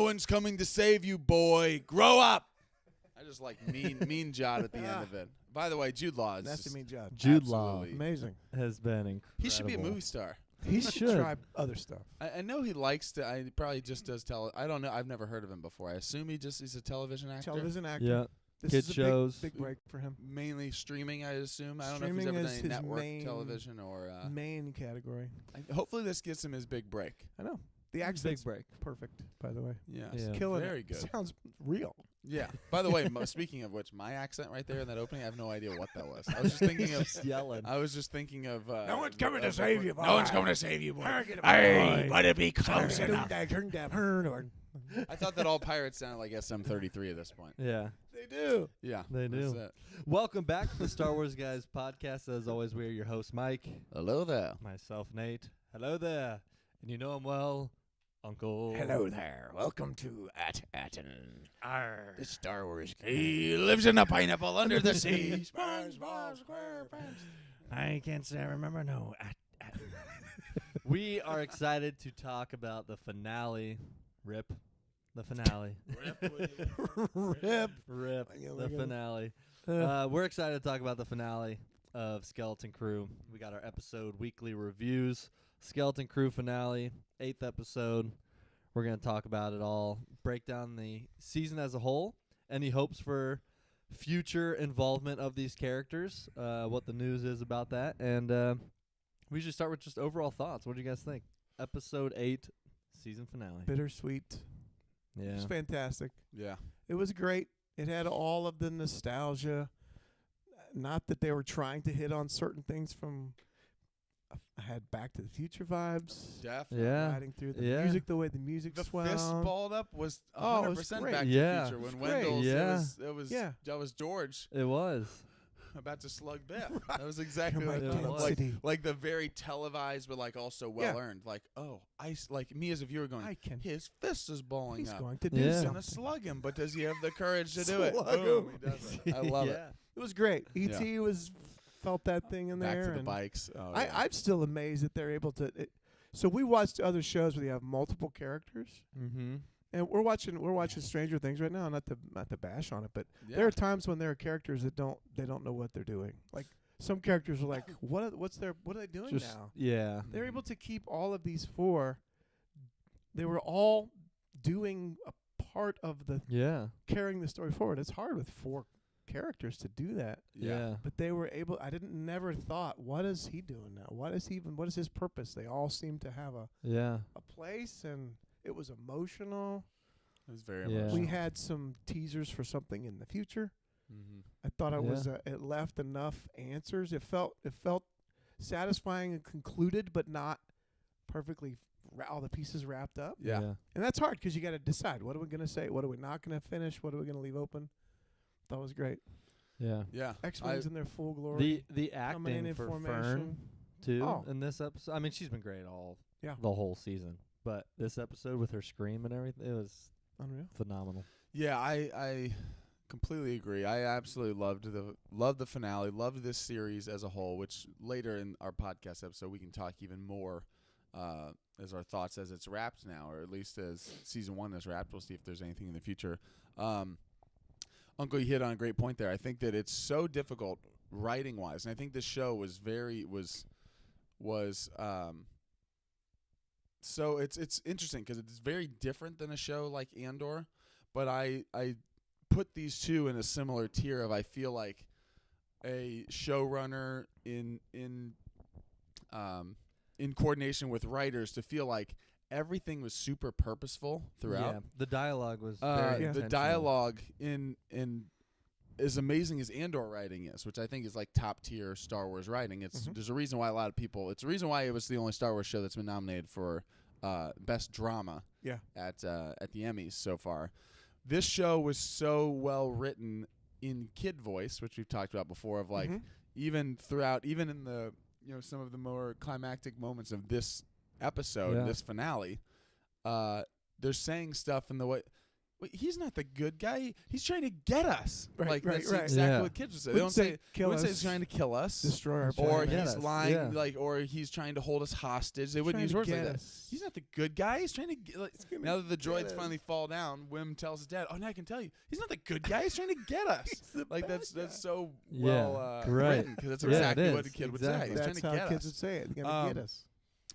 one's coming to save you, boy. Grow up. I just like mean Jod at the end of it. By the way, Jude Law is That's to mean Jod. Jude Law Amazing. has been incredible. He should be a movie star. He should try other stuff. I know he likes to. I probably just does I don't know. I've never heard of him before. I assume he's a television actor. Television actor. Yeah. This Kid is a shows. big break for him. Mainly streaming, I assume. I don't know if Streaming he's ever is done any his network main- television or. Main category. Hopefully, this gets him his big break. I know. The Big accent's break. perfect, by the way. Yeah, Yeah. Killing very it. good. Sounds real. Yeah. By the way, speaking of which, my accent right there in that opening, I have no idea what that was. I was just thinking of yelling. I was just thinking of. No one's coming to save you, boy. No one's coming to save you, boy. Hey, but it be close enough. They I thought that all pirates sounded like SM-33 at this point. Yeah, do. Yeah, they do. that's it. Welcome back to the Star Wars Guys podcast. As always, we are your host, Mike. Hello there. Myself, Nate. Hello there. And you know him well, Uncle. Hello there. Welcome to Attin. The Star Wars. He lives in a pineapple under the sea. I can't say I remember. No. We are excited to talk about the finale. Rip. The finale. Rip. Rip. Yeah, The we finale. We're excited to talk about the finale of Skeleton Crew. We got our episode weekly reviews. Skeleton Crew finale, 8th episode. We're going to talk about it all, break down the season as a whole, any hopes for future involvement of these characters, what the news is about that, and we should start with just overall thoughts. What do you guys think? Episode 8, season finale. Bittersweet. Yeah. It was fantastic. Yeah. It was great. It had all of the nostalgia. Not that they were trying to hit on certain things from. I had Back to the Future vibes. Definitely. Yeah. Riding through the Yeah. music, the way the music The swelled. fist balled up was Oh, it 100% was great. Back to Yeah. the Future. When It was great. Wendell's, Yeah. that was George It was. about to slug Biff. That was exactly You're what my it was. density. Like the very televised, but like also well earned. Like, oh, like me as a viewer going, I can. his fist is balling He's up. going to do Yeah. He's something. gonna slug him, but does he have the courage to do it? Slug Boom, him. he does it. I love it. It was great. E.T. felt that thing in Back there. to the and bikes. Oh, I'm yeah. still amazed that they're able to. So we watched other shows where they have multiple characters, Mm-hmm. and we're watching Stranger Things right now. Not to bash on it, but Yeah. there are times when there are characters that don't know what they're doing. Like some characters are like, what are they doing now? Yeah. They're able to keep all of these four. They were all doing a part of the Yeah. carrying the story forward. It's hard with four characters to do that. Yeah. But they were able. I never thought, what is he doing now? What is his purpose? They all seem to have a Yeah. place, and it was emotional. It was very Yeah. emotional. We had some teasers for something in the future. Mm-hmm. I thought it was Yeah. it left enough answers. It felt satisfying and concluded, but not perfectly all the pieces wrapped up. Yeah. And that's hard because you got to decide, what are we going to say? What are we not going to finish? What are we going to leave open? That was great. Yeah. Yeah. X-Wings in their full glory. The coming in acting for Fern formation. too Oh. in this episode. I mean, she's been great all Yeah. the whole season, but this episode with her scream and everything, it was Unreal. phenomenal. Yeah, I completely agree. I absolutely loved the finale, loved this series as a whole, which later in our podcast episode we can talk even more as our thoughts as it's wrapped now, or at least as season 1 is wrapped. We'll see if there's anything in the future. Uncle, you hit on a great point there. I think that it's so difficult writing wise, and I think this show was so it's interesting because it's very different than a show like Andor, but I put these two in a similar tier of, I feel like a showrunner in coordination with writers to feel like everything was super purposeful throughout. Yeah, the dialogue was very Yeah. The intentional. dialogue in as amazing as Andor writing is, which I think is like top tier Star Wars writing. It's there's a reason why a lot of people. It's a reason why it was the only Star Wars show that's been nominated for best drama. Yeah. At the Emmys so far. This show was so well written in kid voice, which we've talked about before. Of like even in the some of the more climactic moments of this episode, this finale, they're saying stuff in the way. wait, he's not the good guy. He's trying to get us. Right, Like right, that's right. exactly Yeah. what kids would say. They Wouldn't don't say say kill wouldn't say us, he's trying to kill us, destroy our or planet. Get he's us. lying, Yeah. like, or he's trying to hold us hostage. They wouldn't Trying use to words like get that. us. He's not the good guy. He's trying to get. Like, gonna now that the get droids us. finally fall down, Wim tells his dad, "Oh, now I can tell you, he's not the good guy. He's trying to get us." He's the Like bad that's guy. so Yeah, well right. written, because that's Yeah, it exactly what is. a kid would Exactly. say. He's That's trying to how get kids us. would say it. They're gonna get us.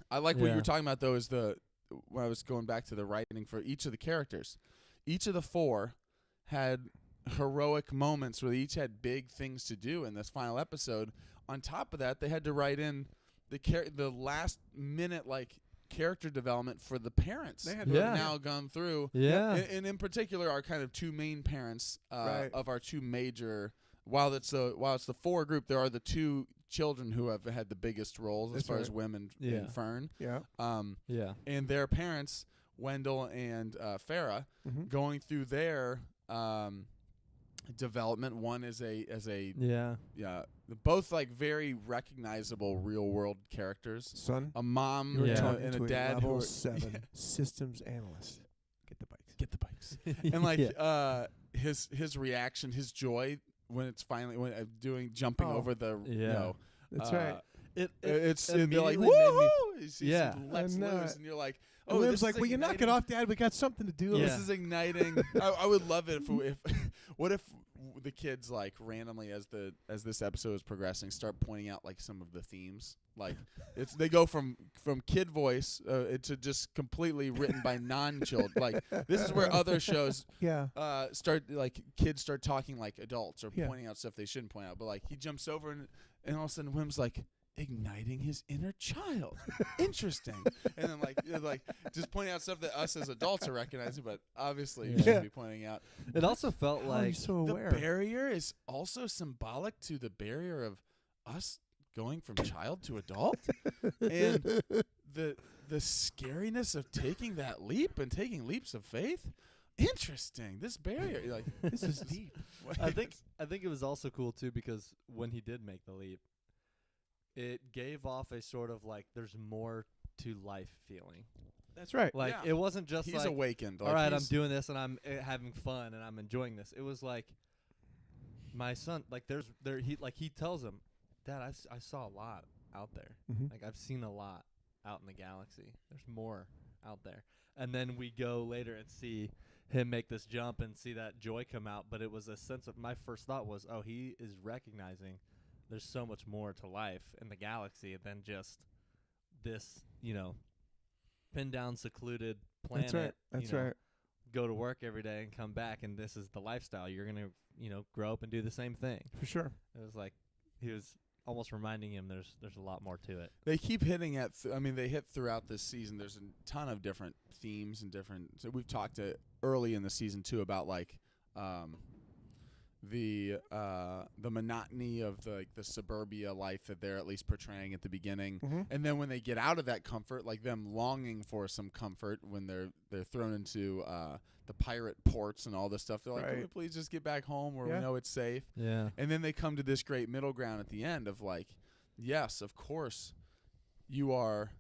I like what you Yeah. were talking about, though, is when I was going back to the writing for each of the characters. Each of the 4 had heroic moments where they each had big things to do in this final episode. On top of that, they had to write in the last minute character development for the parents They had who to- have Yeah. now gone through. Yeah. And in particular, our kind of 2 main parents Right. of our 2 major. While it's the 4 group, there are the 2 children who have had the biggest roles as That's far as right. Wim Yeah. and Fern. Yeah. Yeah. And their parents, Wendell and Farrah, Mhm. going through their development. One is a Yeah. both like very recognizable real world characters. Son, A mom you're Yeah. talking and to a dad who level are, 7 systems analyst. Get the bikes. get the bikes. And like his reaction, his joy when it's finally jumping Oh. over the Yeah. you know, That's right. It and they're like, immediately made me woo! Yeah. Lets I know loose, it. and you're like, And oh, Wim's this like, is will you knock it igniting- off, Dad? We got something to do. Yeah. This is igniting. I would love it if what if the kids like randomly as this episode is progressing start pointing out like some of the themes. Like they go from kid voice to just completely written by non-children. Like this is where other shows Yeah. start like kids start talking like adults or Yeah. pointing out stuff they shouldn't point out. But like he jumps over and all of a sudden Wim's like igniting his inner child. Interesting. And then like just pointing out stuff that us as adults are recognizing, but obviously you Yeah. shouldn't be pointing out. It also felt How are you like so The aware? barrier is also symbolic to the barrier of us going from child to adult, and the scariness of taking that leap and taking leaps of faith. Interesting. This barrier, like This is deep. I think it was also cool too because when he did make the leap, it gave off a sort of like there's more to life feeling. That's right. Like Yeah. it wasn't just he's like awakened. Like all right, I'm he's- doing this and I'm having fun and I'm enjoying this. It was like my son, like he tells him, Dad, I saw a lot out there. Mhm. Like I've seen a lot out in the galaxy. There's more out there. And then we go later and see him make this jump and see that joy come out. But it was a sense of my first thought was, oh, he is recognizing there's so much more to life in the galaxy than just this, pinned down, secluded planet. That's right. That's right. Go to work every day and come back, and this is the lifestyle. You're gonna, grow up and do the same thing. For sure. It was like he was almost reminding him there's a lot more to it. They keep hitting at. They hit throughout this season. There's a ton of different themes and different. So we've talked early in the season too about like the monotony of the suburbia life that they're at least portraying at the beginning, Mhm. and then when they get out of that comfort, like them longing for some comfort when they're thrown into the pirate ports and all this stuff. They're like, can we Right. please just get back home where Yeah. we know it's safe? Yeah. And then they come to this great middle ground at the end of like, yes, of course, you are.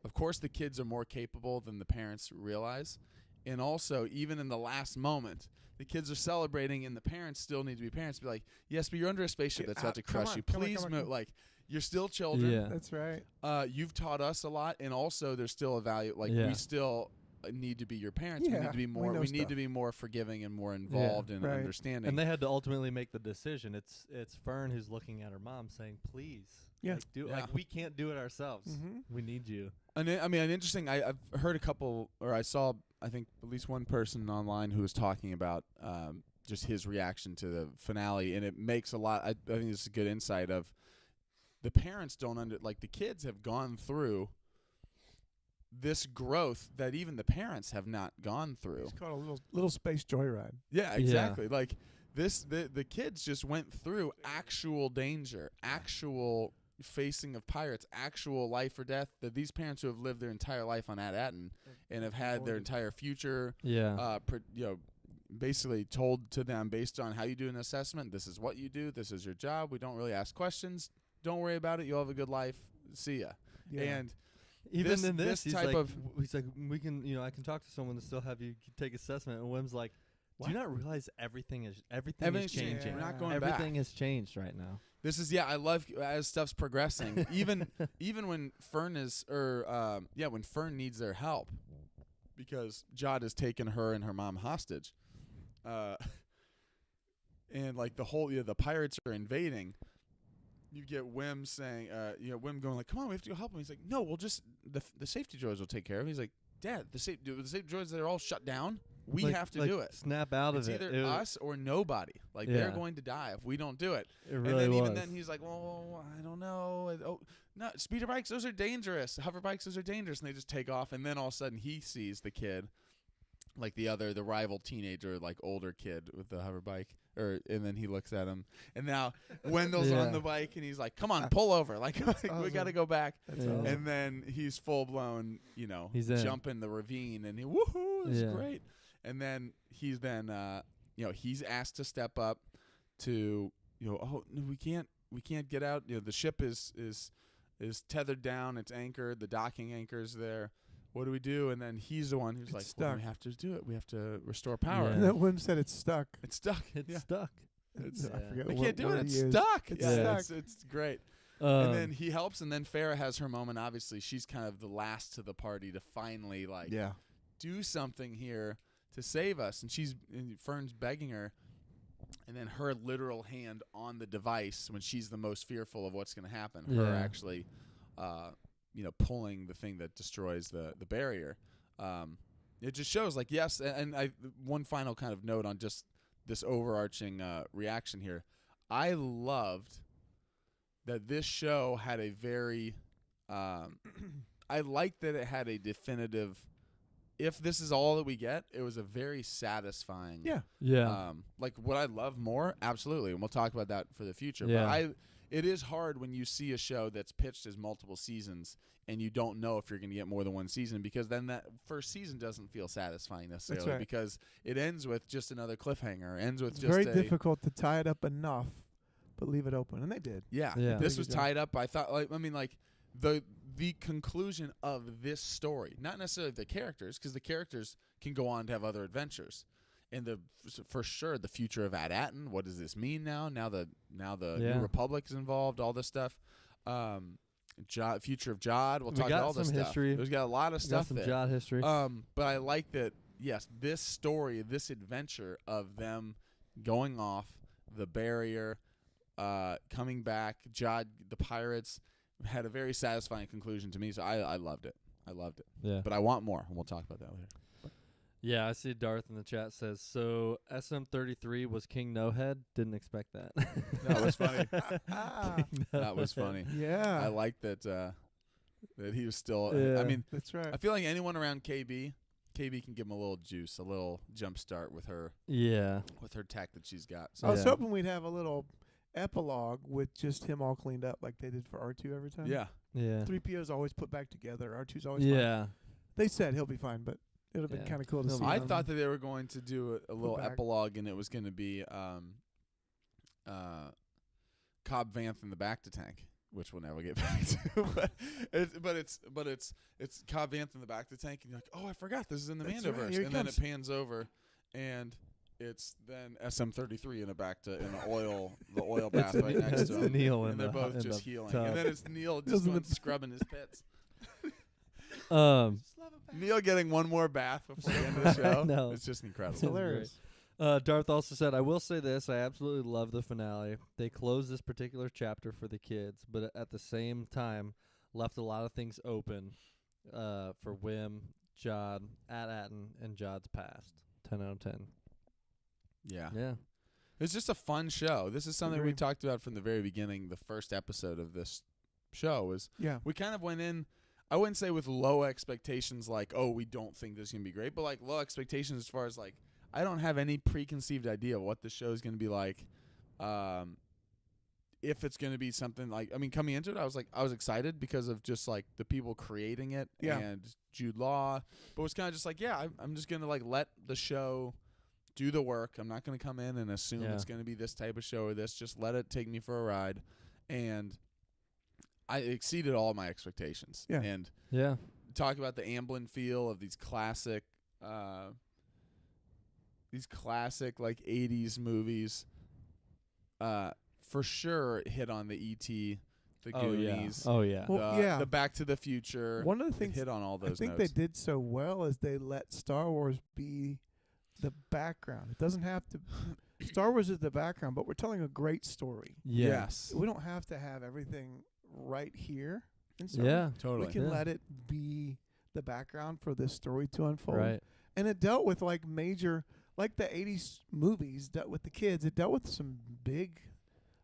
Of course, the kids are more capable than the parents realize, and also even in the last moment, the kids are celebrating, and the parents still need to be parents. Be like, yes, but you're under a spaceship Get that's about out. to Come crush on, you. come on, Please come on, move. come on. Like, you're still children. Yeah. That's right. You've taught us a lot, and also there's still a value. Like Yeah. we still need to be your parents. We Yeah, need to be we more. know We need stuff. to be more forgiving and more involved in Right. understanding. And they had to ultimately make the decision. It's Fern who's looking at her mom saying, "Please, Yeah. like, do Yeah. like we can't do it ourselves. Mm-hmm. We need you." An interesting. I've heard a couple, or I saw, I think at least one person online who was talking about just his reaction to the finale, and it makes a lot. I think this is a good insight of the parents don't the kids have gone through this growth that even the parents have not gone through. It's called a little space joyride. Yeah, exactly. Like the kids just went through actual danger, actual facing of pirates, actual life or death. That these parents who have lived their entire life on Attin and have had their entire future, Yeah. basically told to them based on how you do an assessment. This is what you do. This is your job. We don't really ask questions. Don't worry about it. You'll have a good life. See ya. Yeah. And Even this, in this, he's type like, of he's like, we can, I can talk to someone to still have you take assessment. And Wim's like, do you not realize everything is everything's changing? changing. We're not going back. Everything has changed right now. This is I love as stuff's progressing. even when Fern is when Fern needs their help because Jod has taken her and her mom hostage. And like the pirates are invading. You get Wim saying Wim going like, "Come on, we have to go help him." He's like, "No, we'll just the safety droids will take care of it." He's like, "Dad, the safety droids, they're all shut down. We have to do it. Snap out It's of it. either us or nobody. Like they're going to die if we don't do it." It really and then was. even then he's like, "Well, I don't know. Oh, no, speeder bikes, those are dangerous. Hover bikes, those are dangerous." And they just take off. And then all of a sudden he sees the kid, like the rival teenager, like older kid with the hover bike. And then he looks at him. And now Wendell's on the bike and he's like, "Come on, pull over. Like we got to go back." That's awesome. And then he's full blown, he's jumping the ravine and woohoo, it's great. And then he's he's asked to step up to, oh, no, we can't get out. The ship is tethered down, it's anchored, the docking anchor's there. What do we do? And then he's the one who's It's like, stuck. "Well, we have to do it. We have to restore power." Yeah. And then Wim said it's stuck. It's stuck. It's stuck. It's, I forget we what can't do word it. It's he used. stuck. It's stuck. It's great. And And then he helps, and then Farrah has her moment. Obviously, she's kind of the last to the party to finally do something here to save us. And Fern's begging her, and then her literal hand on the device when she's the most fearful of what's going to happen. Her actually, pulling the thing that destroys the barrier. It just shows like yes, and one final kind of note on just this overarching reaction here. I loved that this show had a very I liked that it had a definitive, if this is all that we get, it was a very satisfying. Yeah. Like would I love more? Absolutely. And we'll talk about that for the future. Yeah. But it is hard when you see a show that's pitched as multiple seasons and you don't know if you're going to get more than one season, because then that first season doesn't feel satisfying necessarily. That's right. Because it ends with just another cliffhanger. Ends with It's just very difficult to tie it up enough, but leave it open, and they did. Yeah. Yeah. This Pretty was good job. tied up. I thought the conclusion of this story, not necessarily the characters, because the characters can go on to have other adventures. And for sure the future of Attin. What does this mean now? Now the New Republic is involved. All this stuff. Future of Jod. We'll talk about all this stuff. History. There's got a lot of stuff Some there. Jod history. But I like that. Yes, this story, this adventure of them going off the barrier, coming back. Jod, the pirates, had a very satisfying conclusion to me. So I loved it. Yeah. But I want more, and we'll talk about that later. Yeah, I see Darth in the chat says, so SM33 was King No Head? Didn't expect that. That was funny. King No That was Head. funny. Yeah. I like that that he was still. Yeah. I mean, That's right. I feel like anyone around KB can give him a little juice, a little jump start with her Yeah. tech that she's got. So I was Yeah. hoping we'd have a little epilogue with just him all cleaned up like they did for R2 every time. yeah, Yeah. 3PO's always put back together. R2's always fine. Yeah. They said he'll be fine, but it would have been Yeah. kind of cool to He'll see be I him. thought that they were going to do a little back. epilogue, and it was going to be Cobb Vanth in the back to tank, which we'll never get back to. but it's Cobb Vanth in the back to tank, and you're like, oh, I forgot this is in the That's right, Mandoverse, here he and then it comes. pans over, and it's then SM33 in the oil bath right next to him, Neil in and they're the both in just the healing, tub. and then it's Neil just Doesn't going the- scrubbing his pits. Neil getting one more bath before the end of the show. know. It's just incredible. It's hilarious. Darth also said, I will say this, I absolutely love the finale. They closed this particular chapter for the kids, but at the same time left a lot of things open for Wim, Jod, Attin, and Jod's past. 10 out of 10. Yeah. Yeah. It's just a fun show. This is something we Agree. talked about from the very beginning. The first episode of this show was Yeah. we kind of went in, I wouldn't say with low expectations like, oh, we don't think this is going to be great, but like low expectations as far as like, I don't have any preconceived idea of what the show is going to be like. If it's going to be something like, I mean, coming into it, I was excited because of just like the people creating it Yeah. and Jude Law, but it was kind of just like, yeah, I'm just going to like let the show do the work. I'm not going to come in and assume Yeah. it's going to be this type of show or this. Just let it take me for a ride. And I exceeded all my expectations. Yeah. And Yeah. talk about the Amblin feel of these classic like 80s movies. For sure it hit on the E.T., the Goonies, Oh yeah. Well, the Back to the Future. One of the It things hit on all I those think notes. they did so well is they let Star Wars be the background. It doesn't have to. Star Wars is the background, but we're telling a great story. Yeah. Yes. We don't have to have everything right here. In Star Yeah. Wars. Totally. We can Yeah. let it be the background for this story to unfold. Right. And it dealt with like major, like the 80s movies dealt with the kids. It dealt with some big,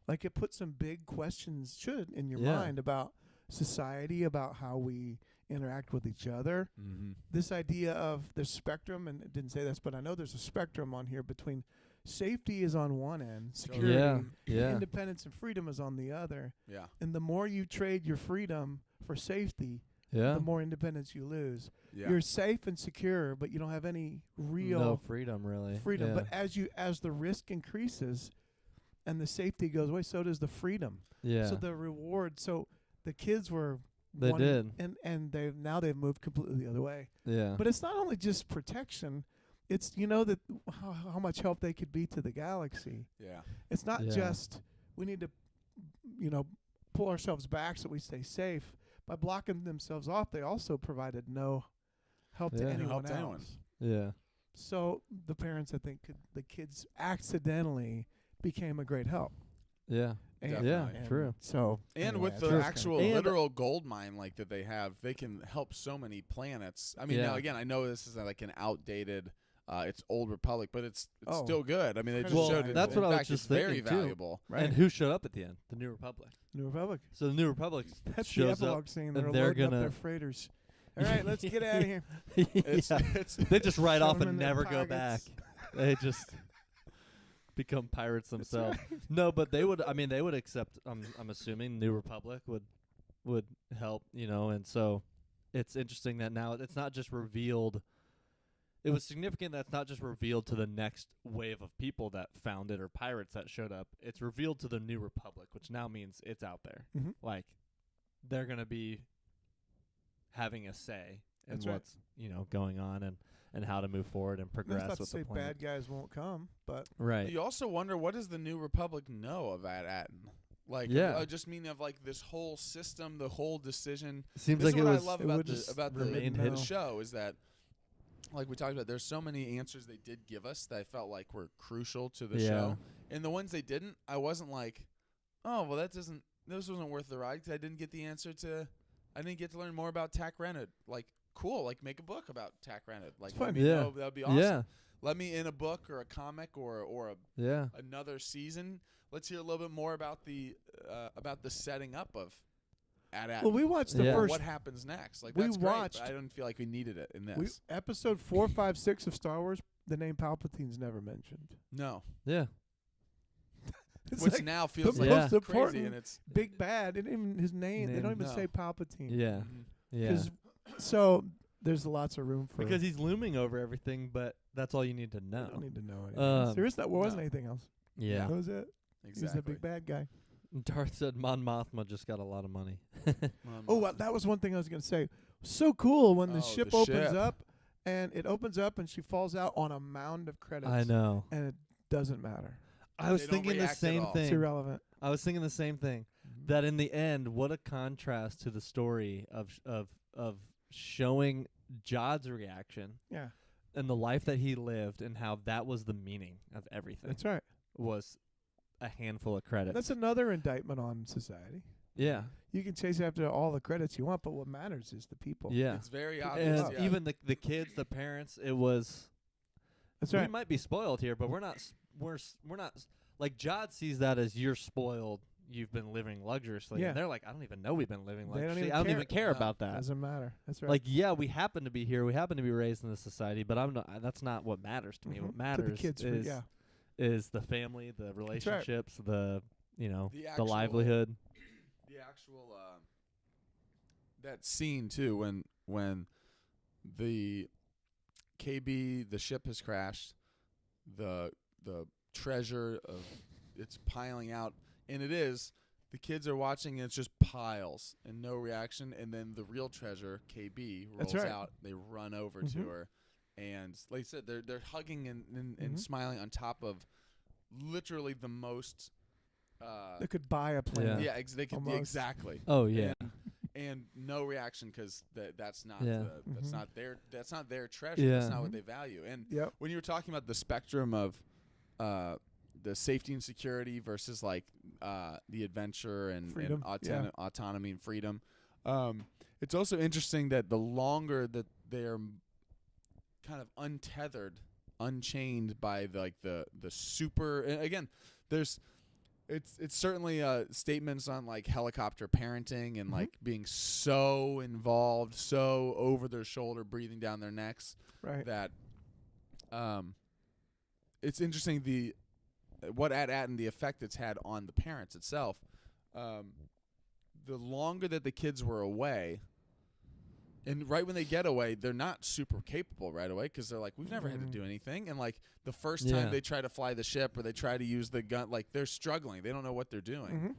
like it put some big questions, in your Yeah. mind about society, about how we interact with each other. Mm-hmm. This idea of the spectrum, and it didn't say this, but I know there's a spectrum on here between safety is on one end, security, Yeah. Yeah. independence and freedom is on the other. Yeah. And the more you trade your freedom for safety, Yeah. the more independence you lose. Yeah. You're safe and secure, but you don't have any real No freedom, really. freedom. Yeah. But as the risk increases and the safety goes away, so does the freedom. yeah. So the reward. So the kids were They wanting- did. and they've moved completely the other way. Yeah. But it's not only just protection. It's that how much help they could be to the galaxy. Yeah. It's not Yeah. just we need to pull ourselves back so we stay safe. By blocking themselves off, they also provided no help to Yeah. anyone Help to else. anyone. yeah. So the parents, I think, the kids accidentally became a great help. Yeah. And, Yeah, and true. So And anyway, with I the just actual And- literal gold mine like that they have, they can help so many planets. I mean, Yeah. now again, I know this is like an outdated, it's Old Republic, but it's Oh. still good. I mean, they just Well, showed it. that's in what I was fact, just it's very thinking, too. valuable. right. And who showed up at the end? The New Republic. New Republic. So the New Republic That's the shows up. epilogue scene. They're and they're loading up gonna- their freighters. All right, let's get out of here. It's, yeah. it's They just ride off Shove 'em and in their never go back. pockets. They just become pirates themselves. No, but they would. I mean, they would accept. I'm assuming New Republic would help. And so it's interesting that now it's not just revealed. It was significant that it's not just revealed to the next wave of people that found it or pirates that showed up. It's revealed to the New Republic, which now means it's out there. Mhm. Like they're gonna be having a say in That's right. what's going on and how to move forward and That's progress not to with say the plan. bad guys won't come, but Right. You also wonder, what does the New Republic know of Attin? Like, Yeah. just meaning of like this whole system, the whole decision. Seems This like is it what was. I love it about would the just remain the hidden. show is that, like we talked about, there's so many answers they did give us that I felt like were crucial to the Yeah. show, and the ones they didn't, I wasn't like, oh well, this wasn't worth the ride because I didn't get the answer to, I didn't get to learn more about Tack Rennet. Like, cool, like make a book about Tack Rennet. Like, It's fun. let me Yeah. know, that'd be awesome. Yeah. Let me in a book or a comic or Yeah. another season. Let's hear a little bit more about the setting up of Attin. well, we watched the Yeah. first What happens next? Like, we that's great, watched- but I didn't feel like we needed it in this. episode 4, 5, 6 of Star Wars. The name Palpatine's never mentioned. No, Yeah. It's which like now feels the like most crazy, important and it's big bad. It didn't even his name. They don't even No. say Palpatine. Yeah. mhm. Yeah. 'Cause- So there's lots of room for. Because he's looming over everything, but that's all you need to you know. don't need to know anything. else. There wasn't no. anything else. Yeah. That was it. exactly. He's the big bad guy. Darth said Mon Mothma just got a lot of money. Oh, that was one thing I was going to say. So cool when the Oh, ship the opens ship. up, and it opens up, and she falls out on a mound of credits. I know. And it doesn't matter. I was They don't thinking the react at same all. It's thing. irrelevant. I was thinking the same thing. That in the end, what a contrast to the story of showing Jod's reaction Yeah, and the life that he lived and how that was the meaning of everything. that's right. Was a handful of credits. That's another indictment on society. yeah. You can chase after all the credits you want, but what matters is the people. Yeah. It's very obvious. And Yeah. even the kids, the parents, it was. That's We right. might be spoiled here, but we're not. We're not. Like Jod sees that as you're spoiled. You've been living luxuriously. Yeah. And they're like, I don't even know we've been living They don't luxuriously. even I don't care. even care No. about that. Doesn't matter. That's right. Like, yeah, we happen to be here. We happen to be raised in this society, but I'm not. That's not what matters to me. Mhm. What To matters the kids, is yeah. is the family, the relationships, the The the actual- livelihood. the actual that scene too when the KB, the ship has crashed, the treasure of it's piling out, and it is the kids are watching and it's just piles and no reaction, and then the real treasure, KB, rolls right. out. They run over to her, and like I said, they're hugging and smiling on top of literally the most. They could buy a planet. Yeah, they could exactly. Oh yeah. And no reaction because that's not that's not their treasure. Yeah. That's not what they value. And Yep. when you were talking about the spectrum of the safety and security versus like the adventure and Freedom. autonomy and freedom, it's also interesting that the longer that they're kind of untethered, unchained by the super. And again, there's. It's certainly statements on like helicopter parenting and like being so involved, so over their shoulder, breathing down their necks. Right. That it's interesting what at Attin, the effect it's had on the parents itself. The longer that the kids were away, and right when they get away, they're not super capable right away because they're like, we've never had to do anything. And like the first time they try to fly the ship or they try to use the gun, like they're struggling. They don't know what they're doing.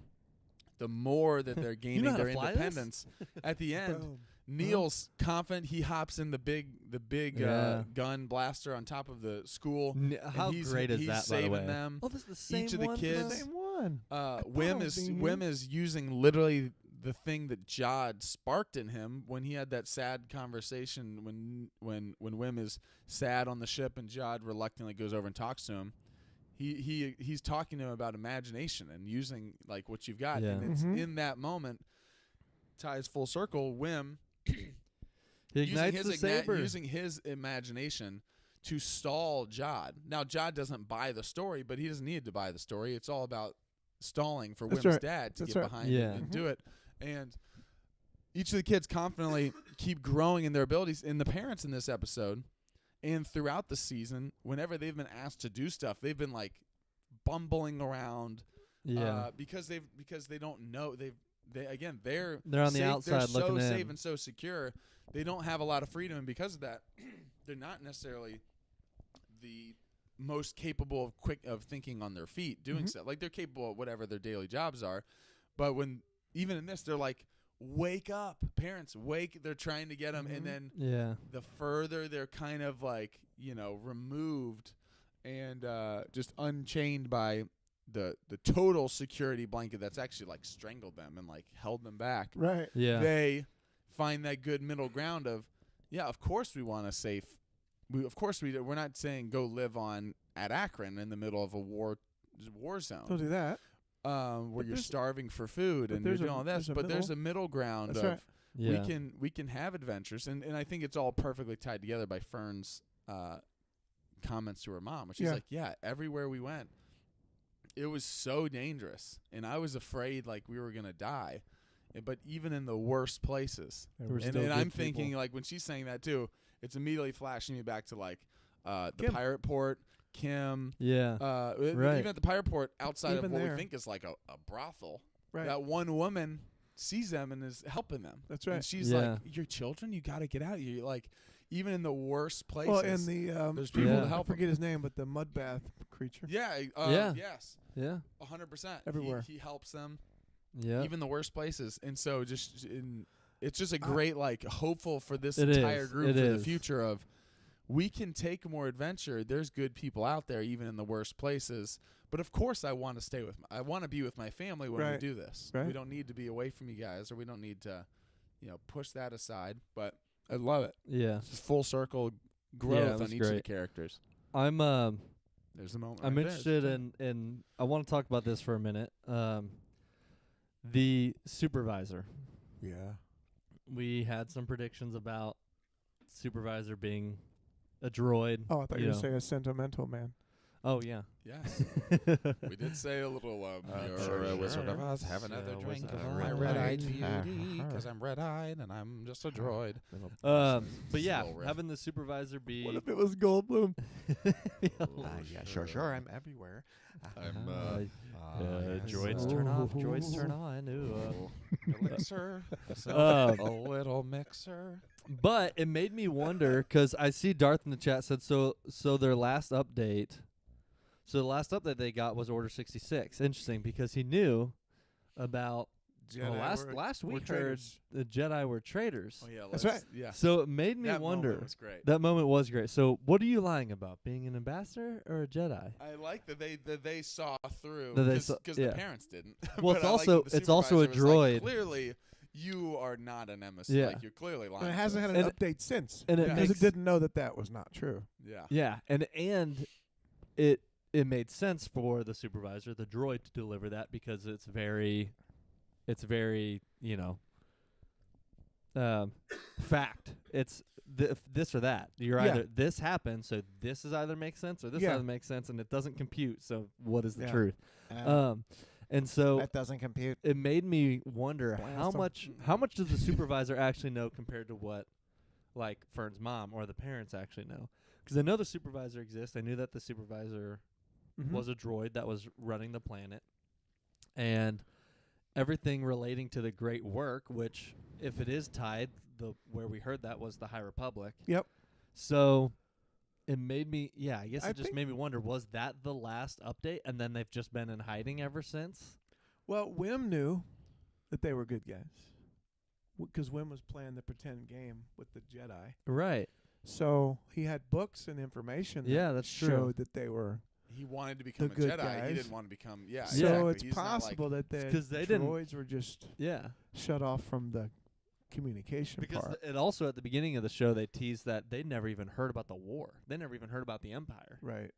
The more that they're gaining their independence, at the end, Neil's confident. He hops in the big gun blaster on top of the school. How great is he's that? saving by the way? them. Oh, this is the same Each of the one. kids. Same one. Wim is using literally the thing that Jod sparked in him when he had that sad conversation when Wim is sad on the ship and Jod reluctantly goes over and talks to him. He's talking to him about imagination and using like what you've got. Yeah. And it's in that moment, ties full circle, Wim He ignites the saber. using his imagination to stall Jod. Now Jod doesn't buy the story, but he doesn't need to buy the story. It's all about stalling for Wim's dad to get behind it and do it. And each of the kids confidently keep growing in their abilities. And the parents in this episode and throughout the season, whenever they've been asked to do stuff, they've been like bumbling around. Because they don't know. They're on the outside they're looking so in. safe and so secure. They don't have a lot of freedom, and because of that, they're not necessarily the most capable of thinking on their feet, doing stuff. Like they're capable of whatever their daily jobs are, but even in this, they're like, wake up, parents, wake. They're trying to get them, and then the further they're kind of like removed and just unchained by the total security blanket that's actually like strangled them and like held them back. Right. Yeah. They find that good middle ground of, of course we want a safe. Of course we do. We're not saying go live at Akron in the middle of a war zone. Don't do that. Where you're starving for food and you're doing all this, but there's a middle ground That's of right. we can have adventures, and I think it's all perfectly tied together by Fern's comments to her mom, which is like, everywhere we went, it was so dangerous, and I was afraid like we were gonna die, but even in the worst places, and I'm thinking like when she's saying that too, it's immediately flashing me back to like the pirate port. Kim, even at the pirate port, outside of what we think is like a brothel, that one woman sees them and is helping them. That's right. And she's like, "Your children, you got to get out. You like, even in the worst places, well, and the there's people to help. I forget his name, but the mud bath creature. Yes, 100%. Everywhere. He helps them. Yeah, even the worst places, and so it's just a great like hopeful for this entire group for the future of. We can take more adventure. There's good people out there, even in the worst places. But of course, I want to stay I want to be with my family when we do this. Right. We don't need to be away from you guys, or we don't need to, push that aside. But I love it. Yeah, it's just full circle growth on each of the characters. I'm there's a moment. I'm interested in. I want to talk about this for a minute. The Supervisor. Yeah. We had some predictions about Supervisor being a droid. Oh, I thought you were going to say a sentimental man. Oh, yeah. Yes. We did say a little, you're a Wizard of Oz, have another drink of my red-eyed beauty, because I'm red-eyed and I'm just a droid. But yeah, having the Supervisor be... What if it was Goldblum? Yeah, sure, I'm everywhere. Droids turn off, droids turn on. Elixir, a little mixer. But it made me wonder, because I see Darth in the chat said, so their last update... So the last update they got was Order 66. Interesting, because he knew about Jedi last were week heard traitors. the Jedi were traitors. Oh yeah, That's let's- right. Yeah, So it made me that wonder. moment was great. That moment was great. So what are you lying about? Being an ambassador or a Jedi? I like that they saw through That they saw- because yeah. the parents didn't. Well, But it's I like also- that the it's also a supervisor was like, droid. clearly, you are not an emissary. Yeah. Like you're clearly lying. And it to hasn't us. had an And- update since. and it Yeah. Because makes it didn't know that was not true. Yeah. Yeah, and it made sense for the supervisor, the droid, to deliver that because it's very fact. It's this or that. You're Yeah. either this happened, so this is either makes sense or this Yeah. either makes sense, and it doesn't compute. So what is the Yeah. truth? And so that doesn't compute. it made me wonder how Blast 'em. much does the supervisor actually know compared to what, like, Fern's mom or the parents actually know? Because I know the supervisor exists. I knew that the supervisor Mhm. was a droid that was running the planet, and everything relating to the Great Work, which, if it is tied, where we heard that was the High Republic. Yep. So it made me, I guess I it just think- made me wonder: was that the last update, and then they've just been in hiding ever since? Well, Wim knew that they were good guys because Wim was playing the pretend game with the Jedi. Right. So he had books and information that Yeah, that's true. showed that they were. He wanted to become a good Jedi. guys. He didn't want to become. Yeah. So exactly. it's He's not possible that the 'cause they didn't- droids were just Yeah. shut off from the communication Because part. it also, at the beginning of the show, they teased that they'd never even heard about the war. They never even heard about the Empire. Right.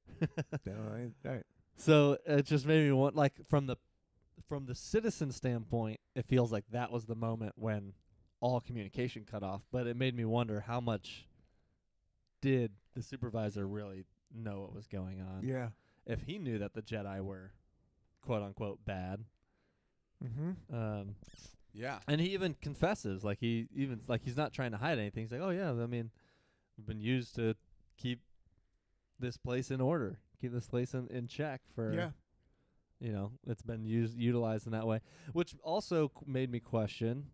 Right. So it just made me want, like, from the citizen standpoint, it feels like that was the moment when all communication cut off. But it made me wonder how much did the supervisor really know what was going on? Yeah. If he knew that the Jedi were, quote unquote, bad. Mm-hmm. Yeah. And he even confesses, like he's not trying to hide anything. He's like, oh yeah, I mean, we've been used to keep this place in order, keep this place in check for, Yeah. It's been utilized in that way, which also made me question,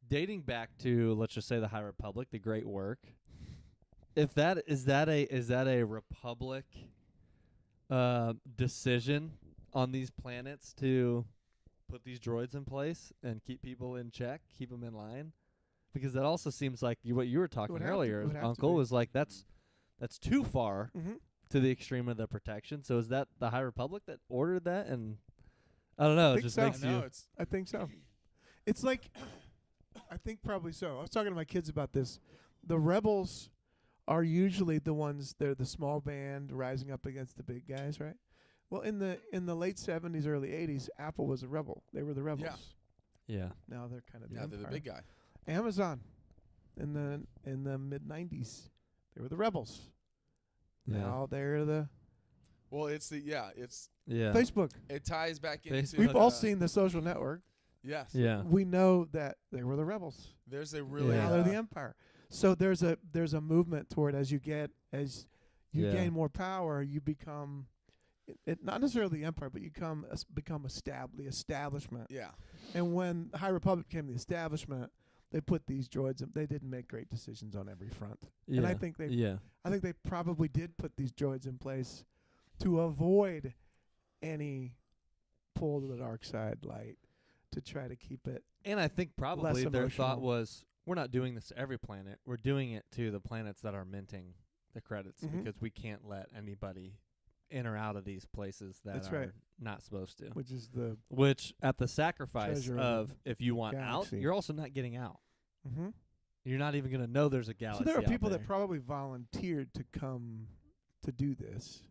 dating back to, let's just say, the High Republic, the Great Work. If that is that a Republic decision on these planets to put these droids in place and keep people in check, keep them in line? Because that also seems like what you were talking would have to- earlier, it would have to Uncle, be. was like that's too far Mm-hmm. to the extreme of the protection. So is that the High Republic that ordered that? And I don't know. It Think just so. makes I know you. it's. I think so. It's like, I think probably so. I was talking to my kids about this. The rebels are usually the ones, they're the small band rising up against the big guys, right? Well, in the late 70s, early 80s, Apple was a rebel. They were the rebels. Yeah. Now they're kind of the Yeah, they're the empire. big guy. Amazon in the mid 90s, they were the rebels. Yeah. Now they're the Well, it's it's Yeah. Facebook. it ties back into. Facebook. We've all seen The Social Network. Yes. Yeah. We know that they were the rebels. There's a really. Now they're the empire. So there's a movement toward as you Yeah. gain more power, you become it not necessarily the empire, but you become the establishment. Yeah. And when the High Republic became the establishment, they put these droids in. They didn't make great decisions on every front. Yeah. And I think they Yeah. probably did put these droids in place to avoid any pull to the dark side light, to try to keep it. And I think probably Less their thought emotional. was, we're not doing this to every planet. We're doing it to the planets that are minting the credits Mhm. because we can't let anybody in or out of these places that That's are right. not supposed to. Which is the Which, at the sacrifice Treasure of, of if you want galaxy. out, you're also not getting out. mm-hmm. You're not even going to know there's a galaxy. So there are out people there. that probably volunteered to come to do this,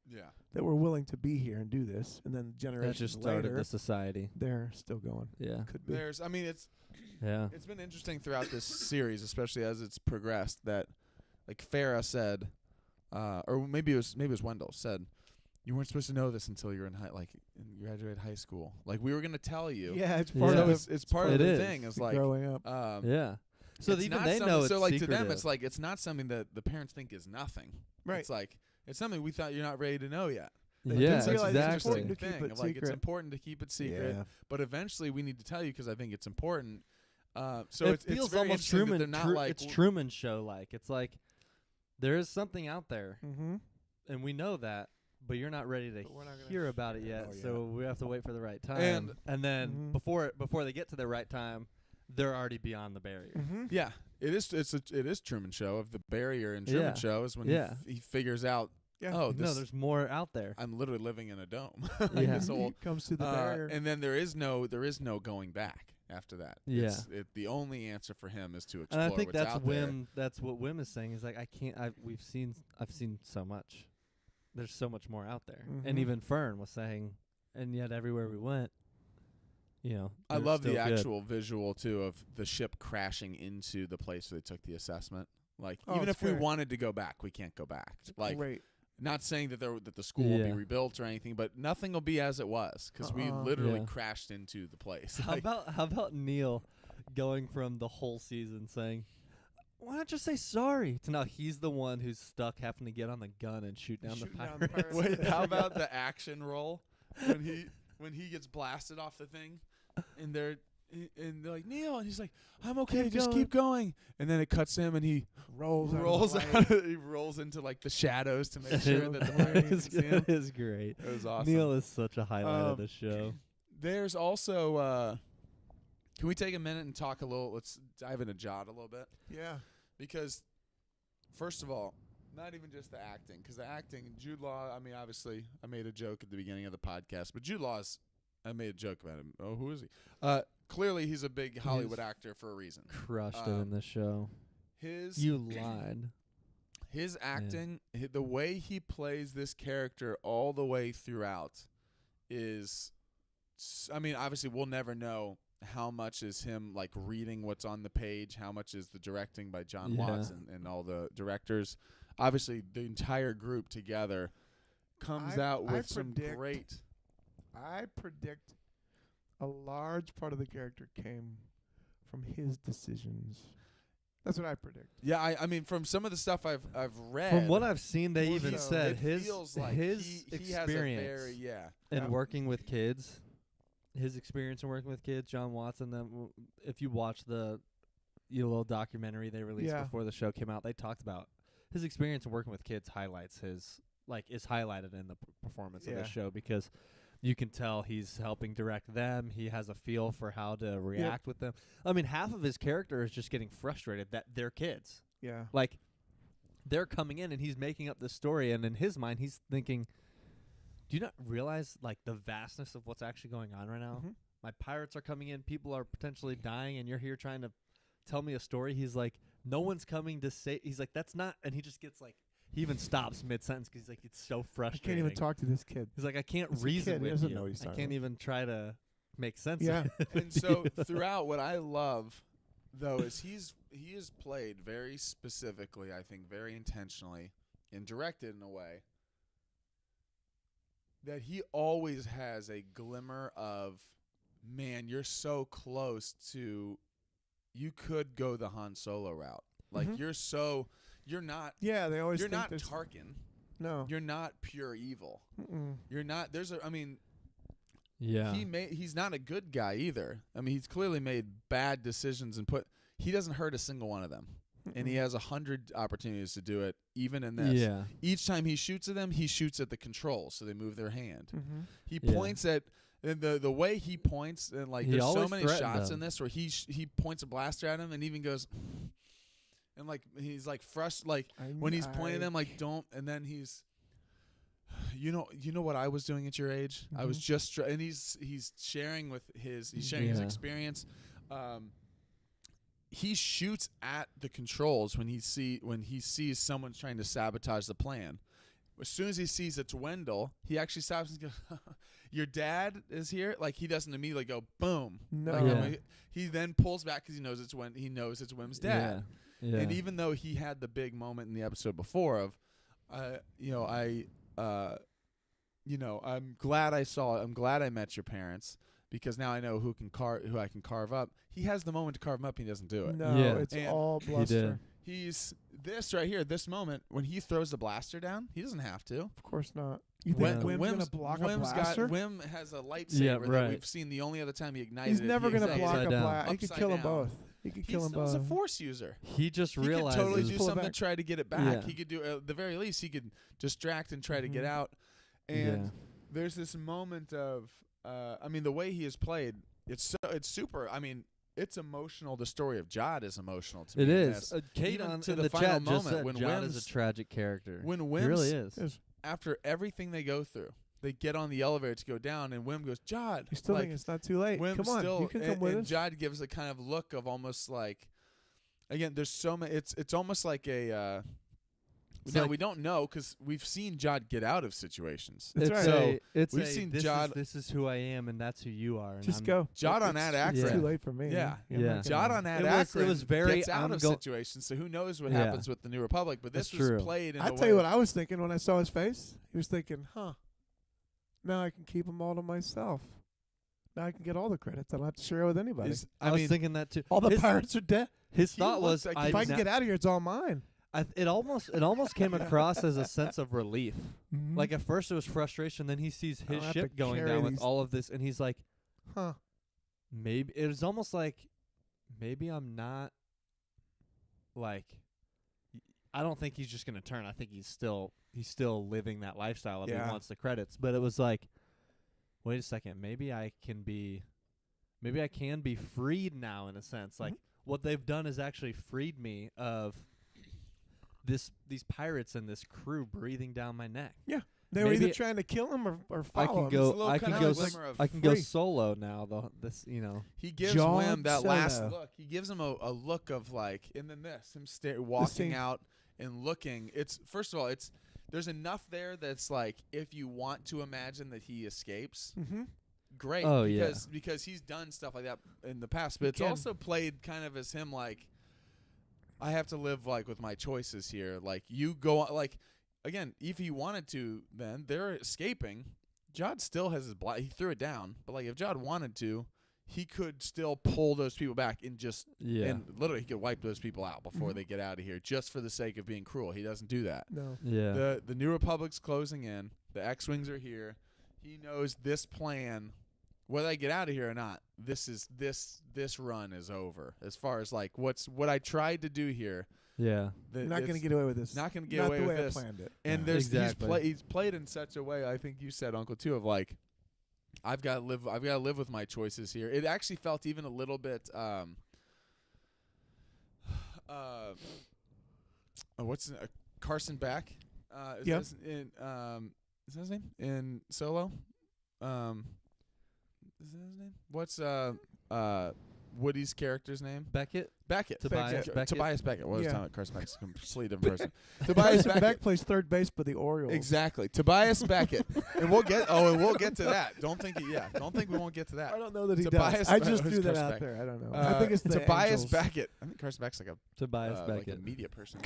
Yeah. that were willing to be here and do this, and then that generations just started later, the society. they're still going. Yeah. Could be. There's. I mean, it's Yeah. been interesting throughout this series, especially as it's progressed. That, like Farrah said, or maybe it was Wendell said, you weren't supposed to know this until you were you graduated high school. Like we were gonna tell you. Yeah, it's Yeah. part So of it's part of It the is. thing. Is the like. growing up. Yeah. So it's even not they something- know it's so like to secretive. them it's like it's not something that the parents think is nothing. Right. It's like it's something we thought you're not ready to know yet. They yeah, didn't It's realize an it's exactly. important interesting to keep thing. it Of, like it's secret. important to keep it secret, Yeah. but eventually we need to tell you because I think it's important. So it it's feels very almost interesting that Truman. they're not like It's Truman Show like. It's like there is something out there, Mm-hmm. and we know that, but you're not ready to But we're not gonna hear about it yet. Oh, yeah. So we have to wait for the right time. And then before they get to the right time, they're already beyond the barrier. Mm-hmm. Yeah, it is Truman Show. Of the barrier in Truman Yeah. Show is when Yeah. he figures out, Yeah. oh, No, there's more out there. I'm literally living in a dome. Yeah. This whole, comes to the barrier. and then there is no going back after that. Yeah. The only answer for him is to And explore I think what's that's out there. That's what Wim is saying. Is like I've seen so much. There's so much more out there. And Mhm. even Fern was saying, and yet everywhere we went, I there's love the still good. actual visual too of the ship crashing into the place where they took the assessment. Like Oh, even it's if we great. wanted to go back, we can't go back. Like Great. not saying that that the school will be Yeah. rebuilt or anything, but nothing will be as it was because we Uh-uh. literally Yeah. crashed into the place. How Like, about Neil going from the whole season saying, "Why not just say sorry?" to now he's the one who's stuck having to get on the gun and shoot down the Shooting down pirates. the pirates. Wait, how about the action roll when he gets blasted off the thing, and they're like Neil, and he's like, "I'm okay, Keep just going." keep going." And then it cuts him, and he rolls rolls out. out. He rolls into like the shadows to make sure that the pirates can see him. It is great. It was awesome. Neil is such a highlight of the show. There's also. Can we take a minute and talk a little? Let's dive into Jod a little bit. Yeah. Because, first of all, not even just the acting. Because the acting, Jude Law, I mean, obviously, I made a joke at the beginning of the podcast. But Jude Law's, I made a joke about him. Oh, who is he? Clearly, he's a big Hollywood actor for a reason. Crushed it in this show. You lied. His acting, the way he plays this character all the way throughout is, I mean, obviously, we'll never know how much is him like reading what's on the page, how much is the directing by John Watts and all the directors. Obviously, the entire group together comes out with some great. I predict a large part of the character came from his decisions. That's what I predict. Yeah, I mean, from some of the stuff I've read, From what I've seen, they Well, even it said it his feels like his he has a experience very in working with kids, his experience in working with kids, John Watson. Them, if you watch the little documentary they released before the show came out, they talked about his experience in working with kids. Highlights his is highlighted in the performance of the show because you can tell he's helping direct them. He has a feel for how to react with them. I mean, half of his character is just getting frustrated that they're kids. Yeah. Like, they're coming in and he's making up this story, and in his mind, he's thinking, do you not realize, like, the vastness of what's actually going on right now? Mhm. My pirates are coming in, people are potentially dying, and you're here trying to tell me a story. He's like, no one's coming to say, he's like, that's not, and he just gets like, he even stops mid-sentence because he's like, it's so I frustrating. can't even talk to this kid. He's like, I can't He's a reason kid. He with doesn't you. know what he's I talking can't about. even try to make sense Yeah. of it. And so throughout, what I love though is he is played very specifically, I think, very intentionally, and directed in a way that he always has a glimmer of, man, you're so close to, you could go the Han Solo route. Like you're not. Yeah, they always You're think not there's- Tarkin. No. You're not pure evil. Mm-mm. You're not. I mean, Yeah. he's not a good guy either. I mean, he's clearly made bad decisions and he doesn't hurt a single one of them. And he has 100 opportunities to do it, even in this. Yeah. Each time he shoots at them, he shoots at the controls, so they move their hand. Mm-hmm. He Yeah. points at the way he points, and like He there's so always many threatened shots them. in this where he points a blaster at him and even goes, and like he's like frustrated, like when he's pointing them, like don't, and then he's. You know what I was doing at your age? I was just and he's sharing his Yeah. experience. He shoots at the controls when he sees someone trying to sabotage the plan. As soon as he sees it's Wendell, he actually stops and goes, "Your dad is here." Like he doesn't immediately go boom. No. Like, Yeah. he then pulls back because he knows it's Wim's dad. Yeah. And even though he had the big moment in the episode before of, I'm glad I saw it. I'm glad I met your parents because now I know who I can carve up. He has the moment to carve him up. And he doesn't do it. No, Yeah. it's And all He bluster. did. He's this right here. This moment when he throws the blaster down, he doesn't have to. Of course not. You When- think Wim's gonna block a blaster? Wim has a lightsaber Yeah, that right. we've seen the only other time he ignited. He's it, never he gonna ignited block it. Upside a down. blast. He could Upside kill them down. both. He could kill them He's a both. force user. He just He could realizes totally do Pull it something to back. try to get it back. Yeah. He could do at the very least he could distract and try to get Mhm. out. And there's this moment of, I mean, the way he is played, it's super. I mean, it's emotional. The story of Jod is emotional to me. It in is. this. Kate Even on to in the the final chat just moment said when Jod is Wim's- a tragic character. When He Wim's, really is. after everything they go through, they get on the elevator to go down, and Wim goes, Jod. You still like, think it's not too late? Wim Come on, still, you can come with and us. Jod gives a kind of look of almost like, again, there's so many. It's almost like a. It's Now like- we don't know because we've seen Jod get out of situations. That's It's right. a, it's we've a, seen this Jod- Is, this is who I am, and that's who you are. And Just I'm, go. Jod on It's- Ad It's Akron. too late for me. Yeah. I'm Yeah. not Jod gonna- on Ad It was- Akron it was very gets out of ongo- situations, so who knows what Yeah. happens with the New Republic? But this That's was true. played in I'll a tell way. you what I was thinking when I saw his face. He was thinking, huh, now I can keep them all to myself. Now I can get all the credits. I don't have to share it with anybody. I was thinking that too. all the his, pirates are dead. His He thought looks was, like If I can get out of here, it's all mine. it almost came across as a sense of relief. Mhm. Like at first it was frustration, then he sees I don't his have ship to going carry down with these- all of this, and he's like, huh. maybe it was almost like maybe I'm not like. I don't think he's just gonna turn. I think he's still living that lifestyle if Yeah. he wants the credits. But it was like, wait a second, maybe I can be freed now in a sense. Like what they've done is actually freed me of these pirates and this crew breathing down my neck. They were maybe either trying to kill him or I follow can him. go. It's a little I kind can of go. a glimmer of I can go free. solo now. Though this, He gives Jod Wim that last Solo. look. He gives him a look of like, and then this, him walking scene. out and looking. It's first of all, there's enough there that's like, if you want to imagine that he escapes, Mm-hmm. great. Oh, yeah. because he's done stuff like that in the past. But it's can. also played kind of as him like, I have to live like with my choices here. Like you go like, again, if he wanted to, then they're escaping. Jod still has his he threw it down, but like if Jod wanted to, he could still pull those people back and just and literally he could wipe those people out before they get out of here, just for the sake of being cruel. He doesn't do that. No. Yeah. The New Republic's closing in. The X-wings are here. He knows this plan, whether I get out of here or not. This run is over. As far as like what I tried to do here. Yeah. You're not going to get away with this. Not going to get Not away the with way this. I planned it. And Yeah. there's Exactly. he's played in such a way. I think you said, Uncle, too, of like, I've got to live with my choices here. It actually felt even a little bit. What's Carson Beck? Is Yep. this in is that his name in Solo? Is that his name? What's Woody's character's name? Beckett. Beckett. Tobias Beckett. Tobias Beckett. What was Yeah. talking about? Carson Beck's a completely different person. Tobias Tobias Beck Beckett. plays third base for the Orioles. Exactly. Tobias Beckett. And we'll get to that. Don't think we won't get to that. I don't know that he Tobias does. I Beck- just who's threw that Carson out Beck? there. I don't know. I think it's the Tobias Angels. Beckett. I think Carson Beck's like a Tobias like a Beckett. media person.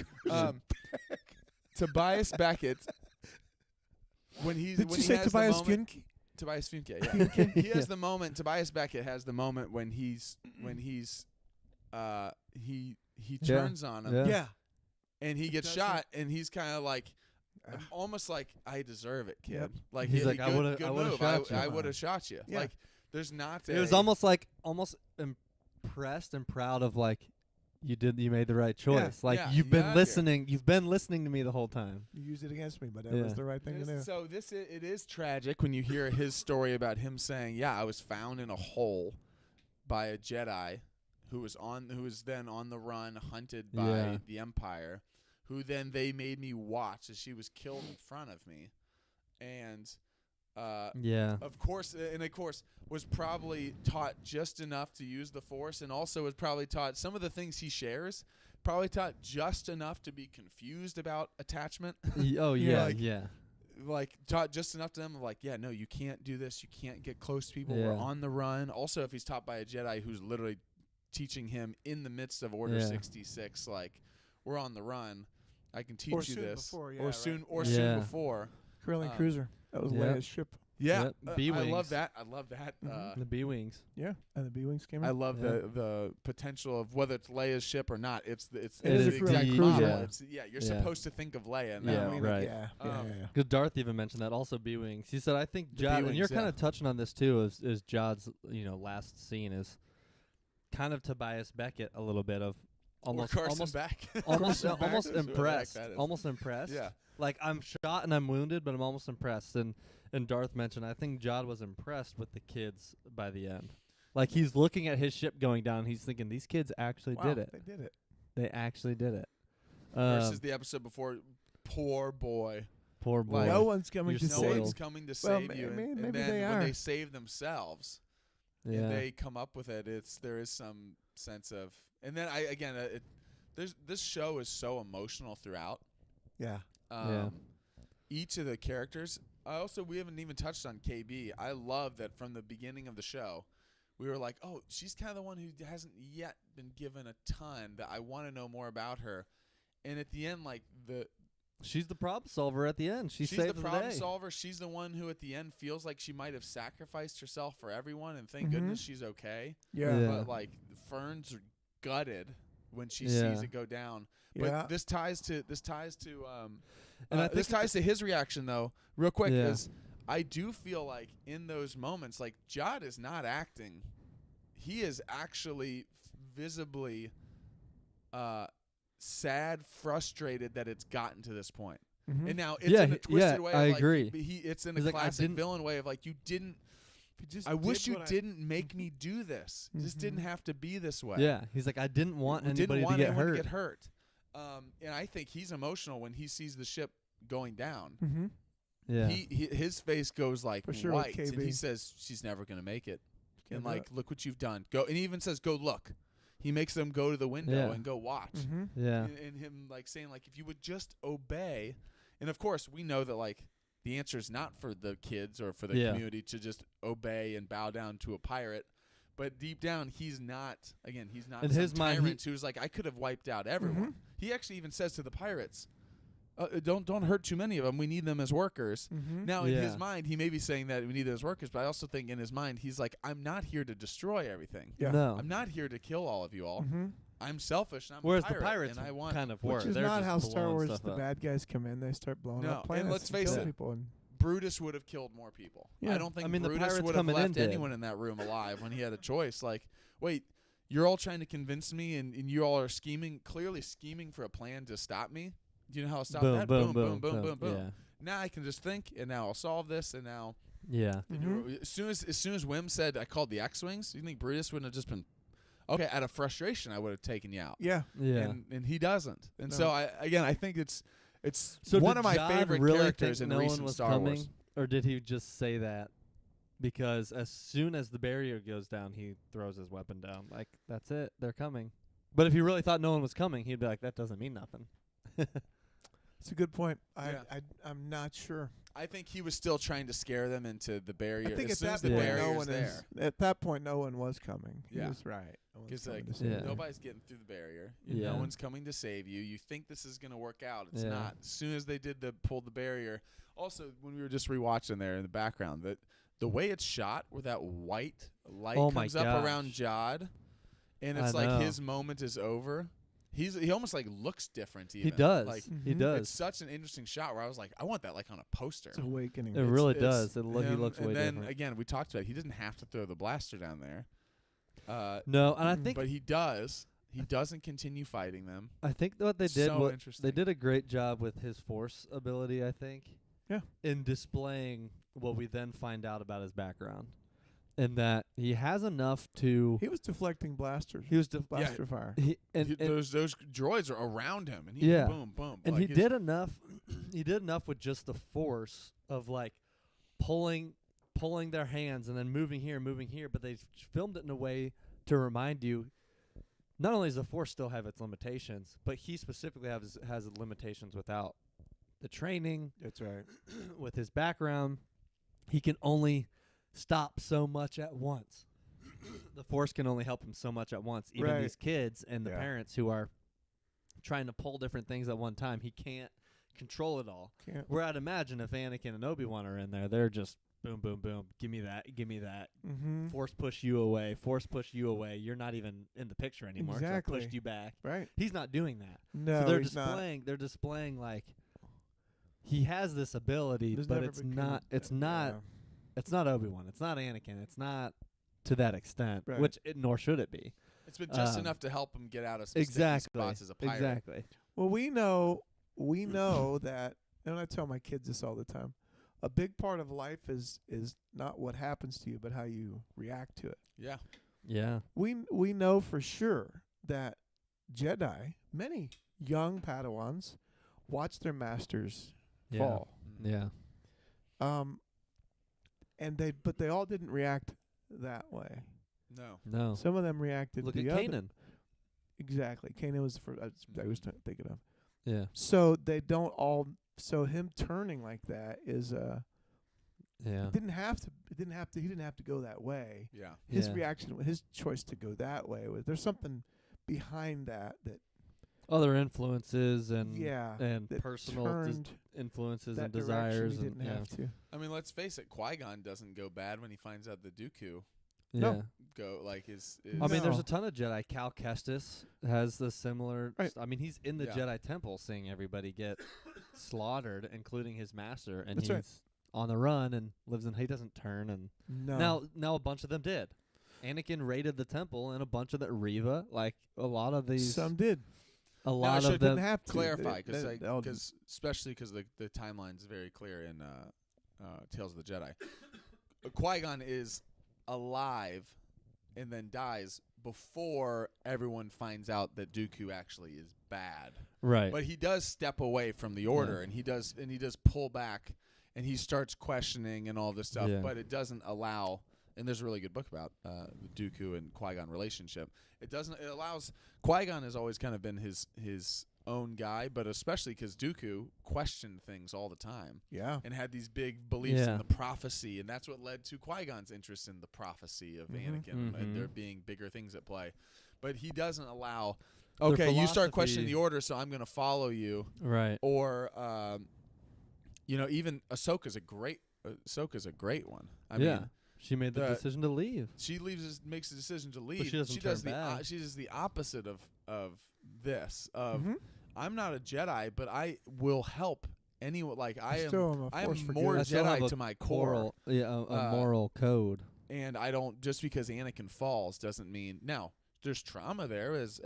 Tobias Beckett. When he's Did when you he say has the Tobias moment- Finke? Tobias Funke, yeah. He has the moment. Tobias Beckett has the moment when he turns on him Yeah. and he gets does shot and he's kind of like almost like, I deserve it, kid. Yep. Like He's he- like, I good- would've- good I would've move. shot you. I would have shot you. Yeah. Like there's not. It was almost impressed and proud of like you made the right choice. Like yeah, you've you been got here. listening. You've been listening to me the whole time. You used it against me, but that Yeah. was the right thing to do. So it is tragic when you hear his story about him saying, "Yeah, I was found in a hole by a Jedi who was then on the run, hunted by Yeah. the Empire, who then they made me watch as she was killed in front of me, and Yeah. of course, was probably taught just enough to use the Force, and also was probably taught some of the things he shares." Probably taught just enough to be confused about attachment. Oh Yeah, yeah. like- Like taught just enough to them of like, yeah, no, you can't do this. You can't get close to people. Yeah. We're on the run. Also, if he's taught by a Jedi who's literally teaching him in the midst of Order Yeah. 66, like, we're on the run. I can teach Or you soon this. before, yeah, or right. soon Yeah. soon before. Curling Um, Cruiser. That was yeah. Leia's ship. Yeah. Yep. I B-wings. love that. I love that. The B-wings. Yeah, and the B-wings came I out. love Yeah. the potential of whether it's Leia's ship or not. It's It is the a exact curling model. cruiser. Yeah. It's, you're Yeah. supposed to think of Leia. in that Yeah, moment. right. Yeah, Um, yeah. Because Darth even mentioned that. Also B-wings. He said, I think The Jod, and B-wings, you're kind yeah. of touching on this too, is Jod's last scene is kind of Tobias Beckett a little bit of almost or Carson almost back. almost Carson Beck almost is who the heck impressed, that is. almost impressed. Yeah. Like, I'm shot and I'm wounded, but I'm almost impressed. And Darth mentioned, I think Jod was impressed with the kids by the end. Like, he's looking at his ship going down. He's thinking, these kids actually did it. They did it. They actually did it. Versus the episode before, poor boy. Poor boy. No one's coming You're to No spoiled. save. one's coming to Well, save you. maybe And then they when are. they save themselves, Yeah. and they come up with it, there is some sense of. And then this show is so emotional throughout. Yeah. Each of the characters. We haven't even touched on KB. I love that from the beginning of the show, we were like, oh, she's kind of the one who hasn't yet been given a ton, that I want to know more about her. And at the end, like, She's the problem solver at the end. She's the saves problem day. solver. She's the one who at the end feels like she might have sacrificed herself for everyone, and thank Mhm. goodness she's okay. Yeah. Yeah. But like, Fern's gutted when she Yeah. sees it go down. Yeah. But this ties to And I think this ties to his reaction though, real quick, Yeah. is I do feel like in those moments, like, Jod is not acting; he is actually visibly sad, frustrated that it's gotten to this point. Mhm. And now it's Yeah, in a twisted way. I Of like, agree. It's in He's a like, I classic didn't- villain way of like, you didn't. If you just I wish did you what didn't make me do this. This didn't have to be this way. Yeah. He's like, I didn't want We anybody didn't want to get anyone hurt. to get hurt. And I think he's emotional when he sees the ship going down. Mm-hmm. Yeah. His face goes like For sure with white, and KB. he says, "She's never gonna make it." Can't And do like, it. look what you've done. Go, and he even says, "Go look." He makes them go to the window Yeah. and go watch. Mm-hmm. yeah. And him like saying like, if you would just obey. And of course, we know that like the answer is not for the kids or for the Yeah. community to just obey and bow down to a pirate. But deep down, he's not. Again, he's not In some his mind, tyrant who's like, I could have wiped out everyone. He actually even says to the pirates, "Don't hurt too many of them. We need them as workers." Mm-hmm. Now, in his Yeah. mind, he may be saying that we need them as workers, but I also think in his mind, he's like, I'm not here to destroy everything. Yeah. No. I'm not here to kill all of you all. Mm-hmm. I'm selfish. And I'm Whereas a pirate, the pirates and I want. kind of were. Which is They're not just how Star blowing Wars stuff the up. bad guys come in. They start blowing No, up and planets let's and face kill it, people. And Brutus would have killed more people. Yeah. I don't think I mean, the Brutus pirates would have coming in left did. anyone in that room alive when he had a choice. Like, wait, you're all trying to convince me, and you all are clearly scheming for a plan to stop me. Do you know how I'll stop Boom, that? boom, boom, boom, boom, boom. Yeah. Now I can just think, and now I'll solve this, and now Yeah. Mhm. as soon as Wim said I called the X-wings, you think Brutus wouldn't have just been okay? Out of frustration, I would have taken you out. yeah, Yeah. And he doesn't. And No. so I think it's So one did of my Jod favorite really characters think in no one recent was Star coming, Wars. or did he just say that because as soon as the barrier goes down, he throws his weapon down? Like, that's it, they're coming. But if he really thought no one was coming, he'd be like, that doesn't mean nothing. it's a good point. Yeah. I'm not sure. I think he was still trying to scare them into the barrier. I think as at soon as that the point, barrier's no one there. is. At that point, no one was coming. He Yeah. was right. No one's Because coming like to save Yeah. me. nobody's getting through the barrier. Yeah. No one's coming to save you. You think this is gonna work out. It's Yeah. not. As soon as they pull the barrier. Also, when we were just rewatching there in the background, that the way it's shot, where that white light Oh my comes up gosh. around Jod, and I it's like know. his moment is over. He almost like looks different. Even He does. Like He Mhm. does. it's such an interesting shot where I was like, I want that like on a poster. It's awakening. It really It's does. He him, looks way and then different. again, we talked about it. He doesn't have to throw the blaster down there. No, and I think But he does. He doesn't continue fighting them. what they did So was interesting. they did a great job with his force ability, I think. Yeah. In displaying what we then find out about his background. And that he has enough to He was deflecting blasters. he was blaster fire. Those droids are around him, and he Yeah. boom, boom. And like he his- did enough. He did enough with just the force of like pulling their hands and then moving here. But they filmed it in a way to remind you. Not only does the force still have its limitations, but he specifically has limitations without the training, That's right. with his background. He can only stop so much at once. The force can only help him so much at once. Even Right. these kids and the Yeah. parents who are trying to pull different things at one time, he can't control it all. Can't. Where I'd imagine if Anakin and Obi-Wan are in there, they're just boom, boom, boom. Give me that. Mm-hmm. Force push you away. Force push you away. You're not even in the picture anymore. 'cause I Exactly. pushed you back. Right. He's not doing that. No, So they're he's displaying. They're displaying like he has this ability, There's but never it's been not. It's yeah. not. It's not Obi-Wan. It's not Anakin. It's not to that extent. Right. Nor should it be. It's been just um, enough to help him get out of some sticky Exactly. spots as a pirate. Exactly. Well, we know that and I tell my kids this all the time, a big part of life is not what happens to you, but how you react to it. Yeah. Yeah. We know for sure that Jedi, many young Padawans, watch their masters Yeah. fall. Yeah. And they all didn't react that way. No. No. Some of them reacted Look the at other. Kanan. Exactly. Kanan was the first I was thinking of. Yeah. So they don't all. So him turning like that is Yeah. He didn't have to. He didn't have to go that way. Yeah. His Yeah. reaction, his choice to go that way was there's something behind that Other influences and yeah and that personal turned influences that and direction desires he and didn't have to. I mean, let's face it. Qui-Gon doesn't go bad when he finds out the Dooku yeah. No. go like is. I mean, there's No. a ton of Jedi. Cal Kestis has the similar. Right. I mean, he's in the Yeah. Jedi Temple seeing everybody get slaughtered, including his master, and That's he's right. on the run and lives in. He doesn't turn, and No. now a bunch of them did. Anakin raided the temple, and a bunch of the Reva, like a lot of these, Some did. a I lot should of them. Didn't have to clarify They- they all- because especially because the timeline's very clear in Tales of the Jedi. Qui-Gon is alive and then dies before everyone finds out that Dooku actually is bad. Right. But he does step away from the order, Yeah. and he does pull back, and he starts questioning and all this stuff. Yeah. But it doesn't allow. And there's a really good book about the Dooku and Qui-Gon relationship. It allows Qui-Gon has always kind of been his own guy, but especially because Dooku questioned things all the time Yeah. and had these big beliefs Yeah. in the prophecy, and that's what led to Qui-Gon's interest in the prophecy of Mhm. Anakin Mhm. and there being bigger things at play. But he doesn't allow. Their Okay, you start philosophy- questioning the order, so I'm going to follow you. right. Or, even Ahsoka's a great one. I yeah. mean, She made the the- decision to leave. she makes a decision to leave. she doesn't does turn back. she does the opposite of this. Mhm. I'm not a Jedi, but I will help anyone. Like I Still am a am force for more good. I still have Jedi a to my core, Moral, yeah, a Uh, moral code. and I don't just because Anakin falls doesn't mean now. There's trauma there, as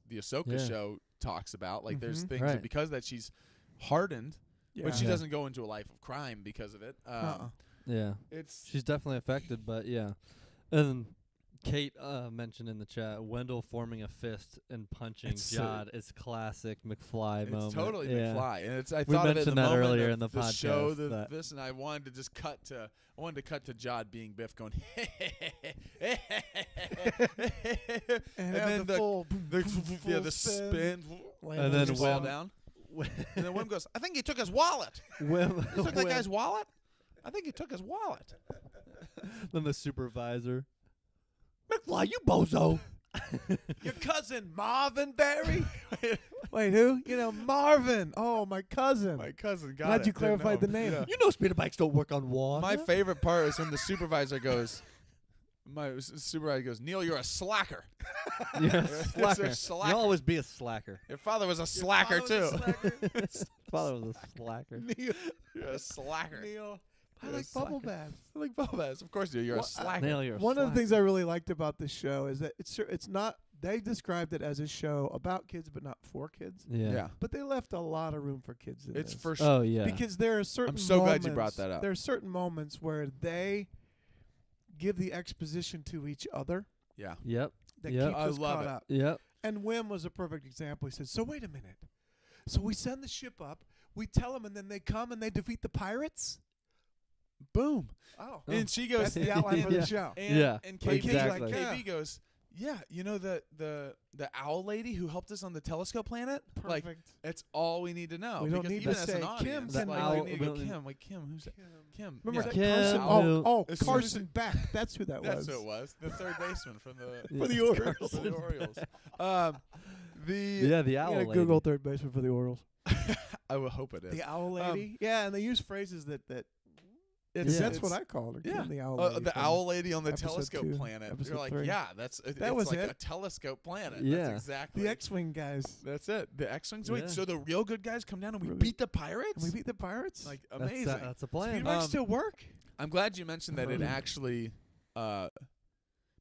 the Ahsoka Yeah. show talks about. Like there's Mhm. things Right. that because that she's hardened, Yeah. but she Yeah. doesn't go into a life of crime because of it. Yeah. It's She's definitely affected, but yeah. And Kate mentioned in the chat Wendell forming a fist and punching It's, Jod is classic McFly moment. It's totally yeah. McFly, and it's I We thought of it in mentioned the that moment earlier of in the the show, podcast, that- this, and I wanted to just cut to Jod being Biff going, and and have then the full, the spin, land And on then your fall Wim- down, and then Wim goes, I think he took his wallet. Wim- You took that Wim- guy's wallet. I think he took his wallet. then the supervisor. McFly, you bozo. Your cousin Marvin Berry. Wait, who? Marvin. Oh, my cousin. My cousin got Glad it. you Didn't clarified know. the name. Yeah. You know speeder bikes don't work on water. My favorite part is when the supervisor goes. My supervisor goes, Neil, you're a slacker. You're a It's a slacker. slacker. You'll always be a slacker. Your father was a slacker too. Father was a slacker. You're a slacker. Neil. I You're a like bubble slacker. baths. I like bubble baths. Of course, you're a slacker. Nail, you're a One of the slacker. things I really liked about this show is that it's not. They described it as a show about kids, but not for kids. Yeah. Yeah, But they left a lot of room for kids in it's this. for sure. Oh yeah. Because there are certain. so glad you moments- brought that up. There are certain moments where they give the exposition to each other Yeah, Yep. that Yep. keeps I us love caught it. up. Yep. And Wim was a perfect example. He said, "So wait a minute. So we send the ship up. We tell them, and then they come and they defeat the pirates. boom. Oh, And she goes, that's the outline for Yeah. the show. And, Yeah, and Like, KB, he's like, exactly. yeah. KB goes, yeah, the owl lady who helped us on the telescope planet. Like, Perfect. that's all we need to know. We don't because need even to as say, an Kim audience, can like, owl- we need to go, we don't- Kim. Like Kim, who's that? Kim. Remember yeah. that Kim Carson? who- Oh, As soon as Carson Beck. That's who that That's was. who it was. The third baseman from the Yeah. For the Orioles. for the Orioles. The Yeah, the You owl gotta lady. Google third baseman for the Orioles. I will hope it is. The owl lady. Yeah, and they use phrases that It's, that's it's- what I called her. Yeah, Kim, the owl lady. the from- owl lady on the episode telescope 2, planet. episode You're like, 3. yeah, it's was like it. a telescope planet. Yeah. That's exactly The X-wing guys. That's it. The X-wings. Wait, Yeah. so the real good guys come down and we Really? beat the pirates? And we beat the pirates. like That's, amazing. that's a plan. Speed bikes Um, still work. I'm glad you mentioned that it actually,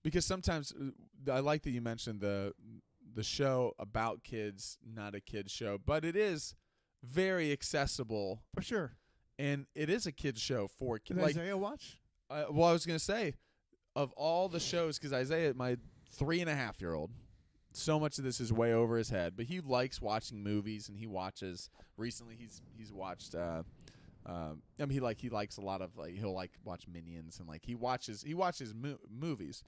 because sometimes I like that you mentioned the show about kids, not a kids show, but it is very accessible, For sure. and it is a kids show for kids. Did Like, Isaiah watch? well, I was gonna say, of all the shows, because Isaiah, my 3.5-year-old, so much of this is way over his head, but he likes watching movies, and he watches. Recently, he's watched. I mean, he likes a lot of, like, he'll watch Minions, and like he watches movies.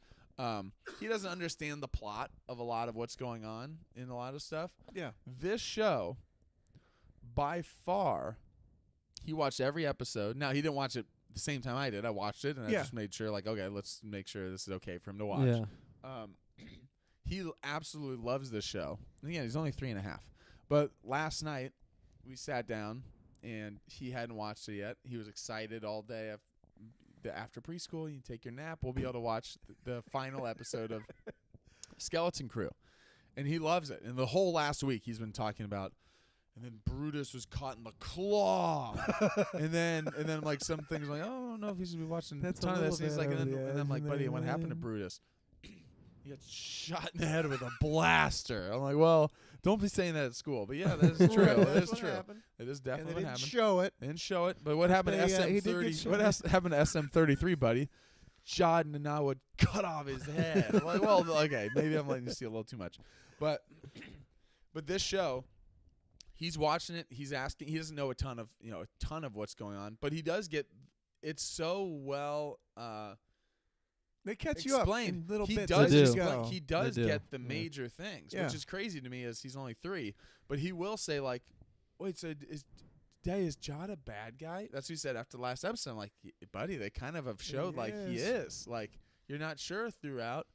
He doesn't understand the plot of a lot of what's going on in a lot of stuff. Yeah. This show, by far, he watched every episode. Now, he didn't watch it the same time I did. I watched it, and I just made sure, like, okay, let's make sure this is okay for him to watch. Yeah. He absolutely loves this show. And again, he's only 3.5. But last night, we sat down, and he hadn't watched it yet. He was excited all day. After preschool, you take your nap. We'll be able to watch the final episode of Skeleton Crew. And he loves it. And the whole last week, he's been talking about, and then Brutus was caught in the claw. and then like some things like, oh, I don't know if he's going to be watching a ton of this. And he's like, and then I'm like, buddy, what happened to Brutus? He got shot in the head with a blaster. I'm like, well, don't be saying that at school. But yeah, that is true. That is true. It is definitely what happened. Show it. They didn't show it. But what happened to SM30? What happened to SM33, buddy? Jod Na Nawood cut off his head. I'm like, well, okay, maybe I'm letting you see a little too much. But this show, he's watching it. He's asking. He doesn't know a ton of what's going on, but he does get. It's so well. They catch you up in little bits. He does get the major things, which is crazy to me, as he's only 3. But he will say, like, wait, so is Jod a bad guy? That's what he said after the last episode. I'm like, buddy, they kind of have showed he is. Like, you're not sure throughout,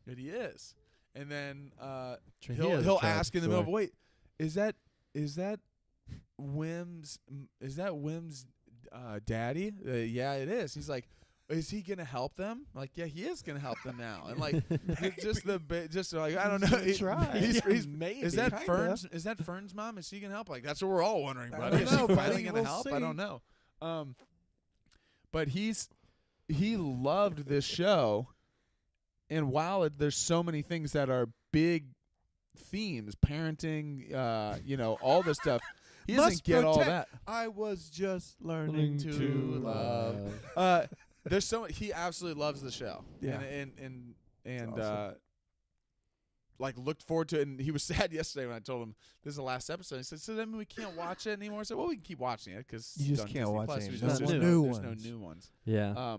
but he is. And then he'll ask in the middle of, wait, is that Wim's daddy? Yeah, it is. He's like, is he gonna help them? Like, yeah, he is gonna help them now. And like, just like, I don't know. Maybe. Is that Fern's? Is that Fern's mom? Is she gonna help? Like, that's what we're all wondering, buddy. Is she finally gonna help? I don't know. But he loved this show, and while there's so many things that are big themes, parenting, all this stuff. He doesn't get all that. I was just learning to love. There's he absolutely loves the show. Yeah. And awesome. Like, looked forward to it. And he was sad yesterday when I told him this is the last episode. He said, so that mean we can't watch it anymore? I said, well, we can keep watching it because you just can't watch it. There's no new ones. Yeah.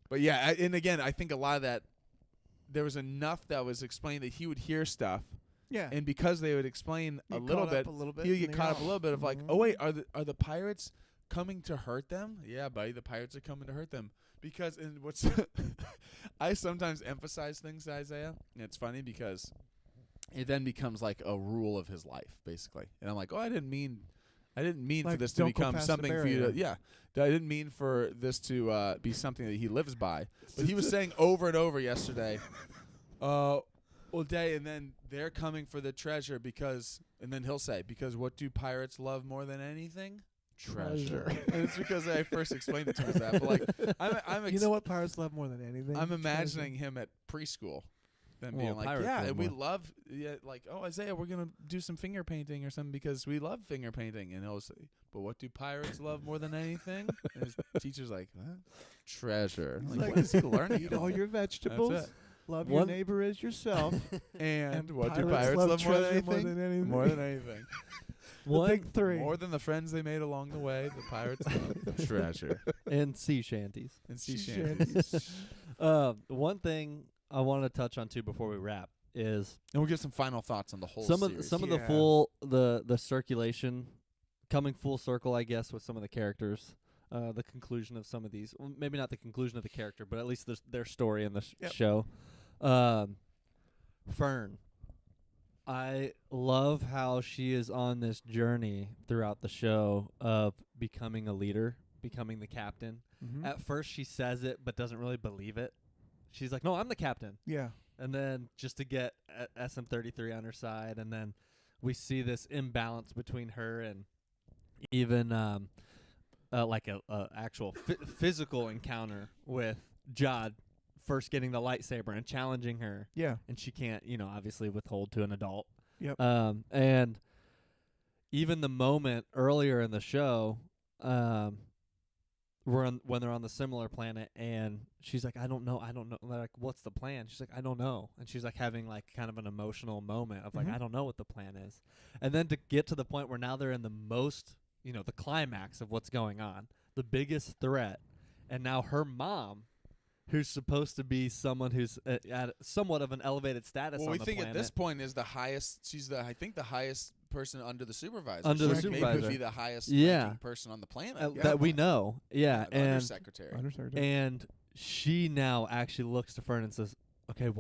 But yeah, and again, I think a lot of that, there was enough that was explained that he would hear stuff. Yeah. And because they would explain a little bit, he would get caught up a little bit of like, oh wait, are the pirates coming to hurt them? Yeah, buddy, the pirates are coming to hurt them. Because I sometimes emphasize things to Isaiah, and it's funny because it then becomes like a rule of his life, basically. And I'm like, oh, I didn't mean like, for this to become something for you to, I didn't mean for this to be something that he lives by. But he was saying over and over yesterday, well, Day, and then they're coming for the treasure and then he'll say, because what do pirates love more than anything? Treasure. And it's because I first explained it to him as that. But like, I'm you know what pirates love more than anything? I'm imagining him at preschool, then being like, yeah, and we love, like, oh, Isaiah, we're gonna do some finger painting or something because we love finger painting, and he'll say, but what do pirates love more than anything? And his teacher's like, huh? Treasure. Like, what is he learning? Eat all your vegetables. That's it. Love your neighbor as yourself. And what do pirates love more than anything? More than anything. The big 3. More than the friends they made along the way, the pirates love treasure. And sea shanties. And sea shanties. One thing I want to touch on too before we wrap is, and we'll give some final thoughts on the whole some series. of the full the circulation coming full circle, I guess, with some of the characters. The conclusion of some of these, well, maybe not the conclusion of the character, but at least their story in the show. Fern, I love how she is on this journey throughout the show of becoming a leader, becoming the captain. Mm-hmm. At first she says it but doesn't really believe it. She's like, no, I'm the captain. Yeah. And then just to get SM33 on her side, and then we see this imbalance between her and even like a actual physical encounter with Jod first getting the lightsaber and challenging her. Yeah. And she can't, obviously withhold to an adult. Yep. And even the moment earlier in the show, when they're on the similar planet, and she's like, I don't know. They're like, what's the plan? She's like, I don't know. And she's like having like kind of an emotional moment of like, Mhm. I don't know what the plan is. And then to get to the point where now they're in the most, the climax of what's going on, the biggest threat. And now her mom, who's supposed to be someone who's at somewhat of an elevated status Well, on we the think planet. at this point is the highest. She's I think the highest person under the supervisor. Under the She may supervisor. be the highest Yeah. ranking person on the planet. that we know. Yeah. the And undersecretary. And she now actually looks to Fern and says, okay,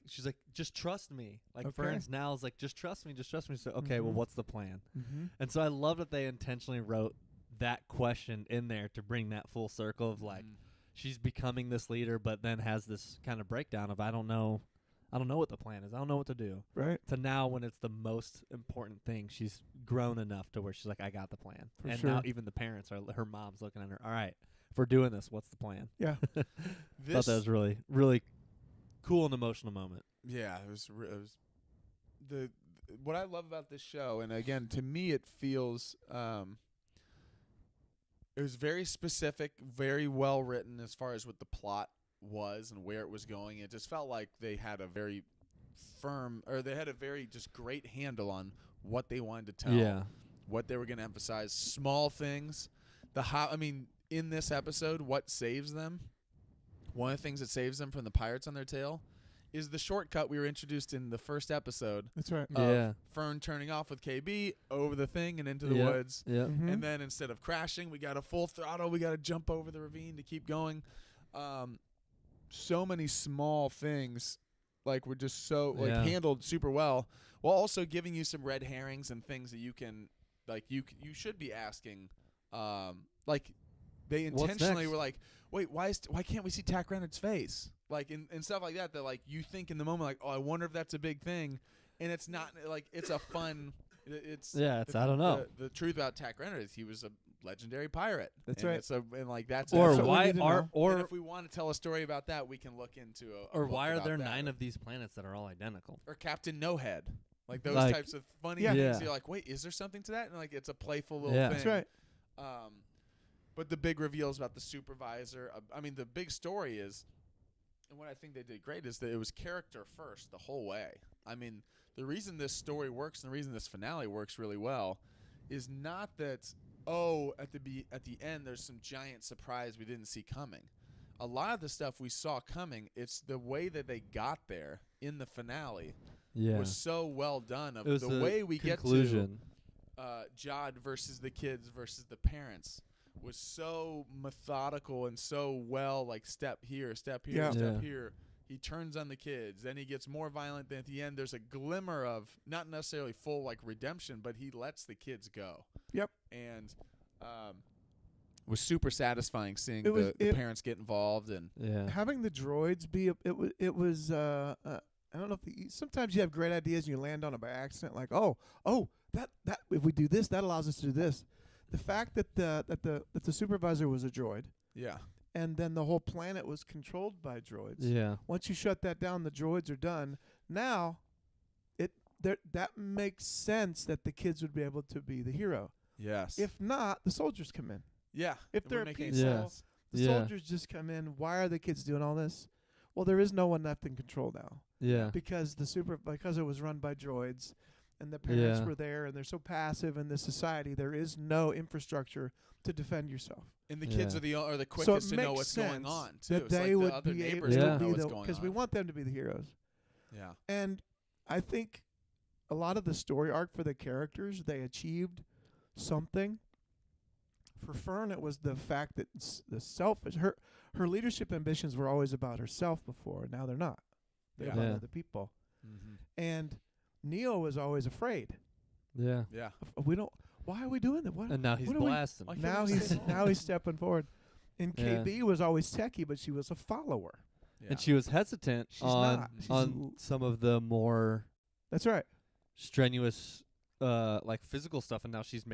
she's like, just trust me. Like, Okay. Fern's now is like, just trust me. So, okay, well, Mhm. what's the plan? Mm-hmm. And so I love that they intentionally wrote that question in there to bring that full circle of like, she's becoming this leader, but then has this kind of breakdown of, I don't know what the plan is. I don't know what to do. Right. To now when it's the most important thing, she's grown enough to where she's like, I got the plan. For and sure. now even the parents her mom's looking at her, all right, if we're doing this, what's the plan? Yeah. Thought This, that was really, really cool and emotional moment. yeah, it was what I love about this show, and again, to me, it feels it was very specific, very well written as far as what the plot was and where it was going. It just felt like they had a very just great handle on what they wanted to tell, what they were going to emphasize, small things. In this episode, what saves them? One of the things that saves them from the pirates on their tail is the shortcut we were introduced in the first episode That's right. of Fern turning off with KB over the thing and into the woods. Yeah. Mhm. And then instead of crashing, we got a full throttle. We got to jump over the ravine to keep going. So many small things, were just so handled super well, while also giving you some red herrings and things that you can, you should be asking. They intentionally were like, wait, why can't we see Tack Renard's face? And stuff like that. That you think in the moment, oh, I wonder if that's a big thing, and it's not. It's a fun. I don't know. The truth about Tack Renard is he was a legendary pirate. That's and right. That's that's Or what we why need to are know. and if we want to tell a story about that, we can look into or why are there 9 of these planets that are all identical? or Captain No Head, those Like- types of funny Yeah. things. Yeah. You're like, wait, is there something to that? And it's a playful little Yeah. thing. That's right. But the big reveals about the supervisor. The big story is, and what I think they did great is that it was character first the whole way. The reason this story works and the reason this finale works really well is not that at the end there's some giant surprise we didn't see coming. A lot of the stuff we saw coming, it's the way that they got there in the finale was so well done. It was the way we conclusion. get to Jod versus the kids versus the parents was so methodical and so well, step here, step here, Yeah. step here. He turns on the kids, then he gets more violent. Then at the end, there's a glimmer of not necessarily full redemption, but he lets the kids go. Yep. And was super satisfying seeing It was- the parents get involved and Having the droids be it was I don't know if sometimes you have great ideas and you land on it by accident, that if we do this, that allows us to do this. The fact that the supervisor was a droid, yeah. and then the whole planet was controlled by droids. Yeah. Once you shut that down, the droids are done. Now, that makes sense that the kids would be able to be the hero. Yes. If not, the soldiers come in. yeah. If It they're wouldn't make any peaceful, sense. the Yeah. soldiers just come in. Why are the kids doing all this? Well, there is no one left in control now Yeah. because because it was run by droids, and the parents Yeah. were there, and they're so passive in this society. There is no infrastructure to defend yourself. And the kids Yeah. are the So quickest it to know makes what's going sense on too. that It's they the would other be able neighbors Yeah. don't to know be what's the going because we on. want them to be the heroes. Yeah. And I think a lot of the story arc for the characters, they achieved something. For Fern, it was the fact that the selfish her leadership ambitions were always about herself before, and now they're not. They're Yeah. about Yeah. other people. Mm-hmm. And Neo was always afraid. Yeah. Yeah. We don't. Why are we doing that? What? And now he's what are we- blasting. Like- Now he's stepping forward. And Yeah. KB was always techie, but she was a follower. Yeah. And she was hesitant She's on not. She's on some of the more That's right. strenuous physical stuff, and now she's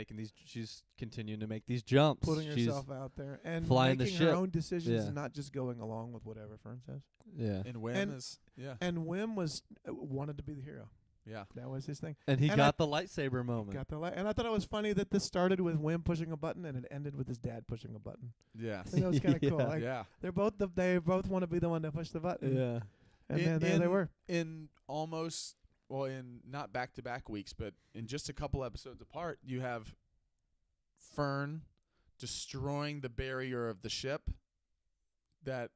continuing to make these jumps. Putting She's- herself out there and flying the making ship. her own decisions Yeah. and not just going along with whatever Fern says. Yeah. And Wim and- is And Wim was wanted to be the hero. Yeah. That was his thing. And he And got the lightsaber moment. Got the and I thought it was funny that this started with Wim pushing a button and it ended with his dad pushing a button. Yeah. I think that was kind of cool. Yeah. Like, Yeah. they both want to be the one to push the button. Yeah. And then there they were. In almost, well, in not back-to-back weeks, but in just a couple episodes apart, you have Fern destroying the barrier of the ship that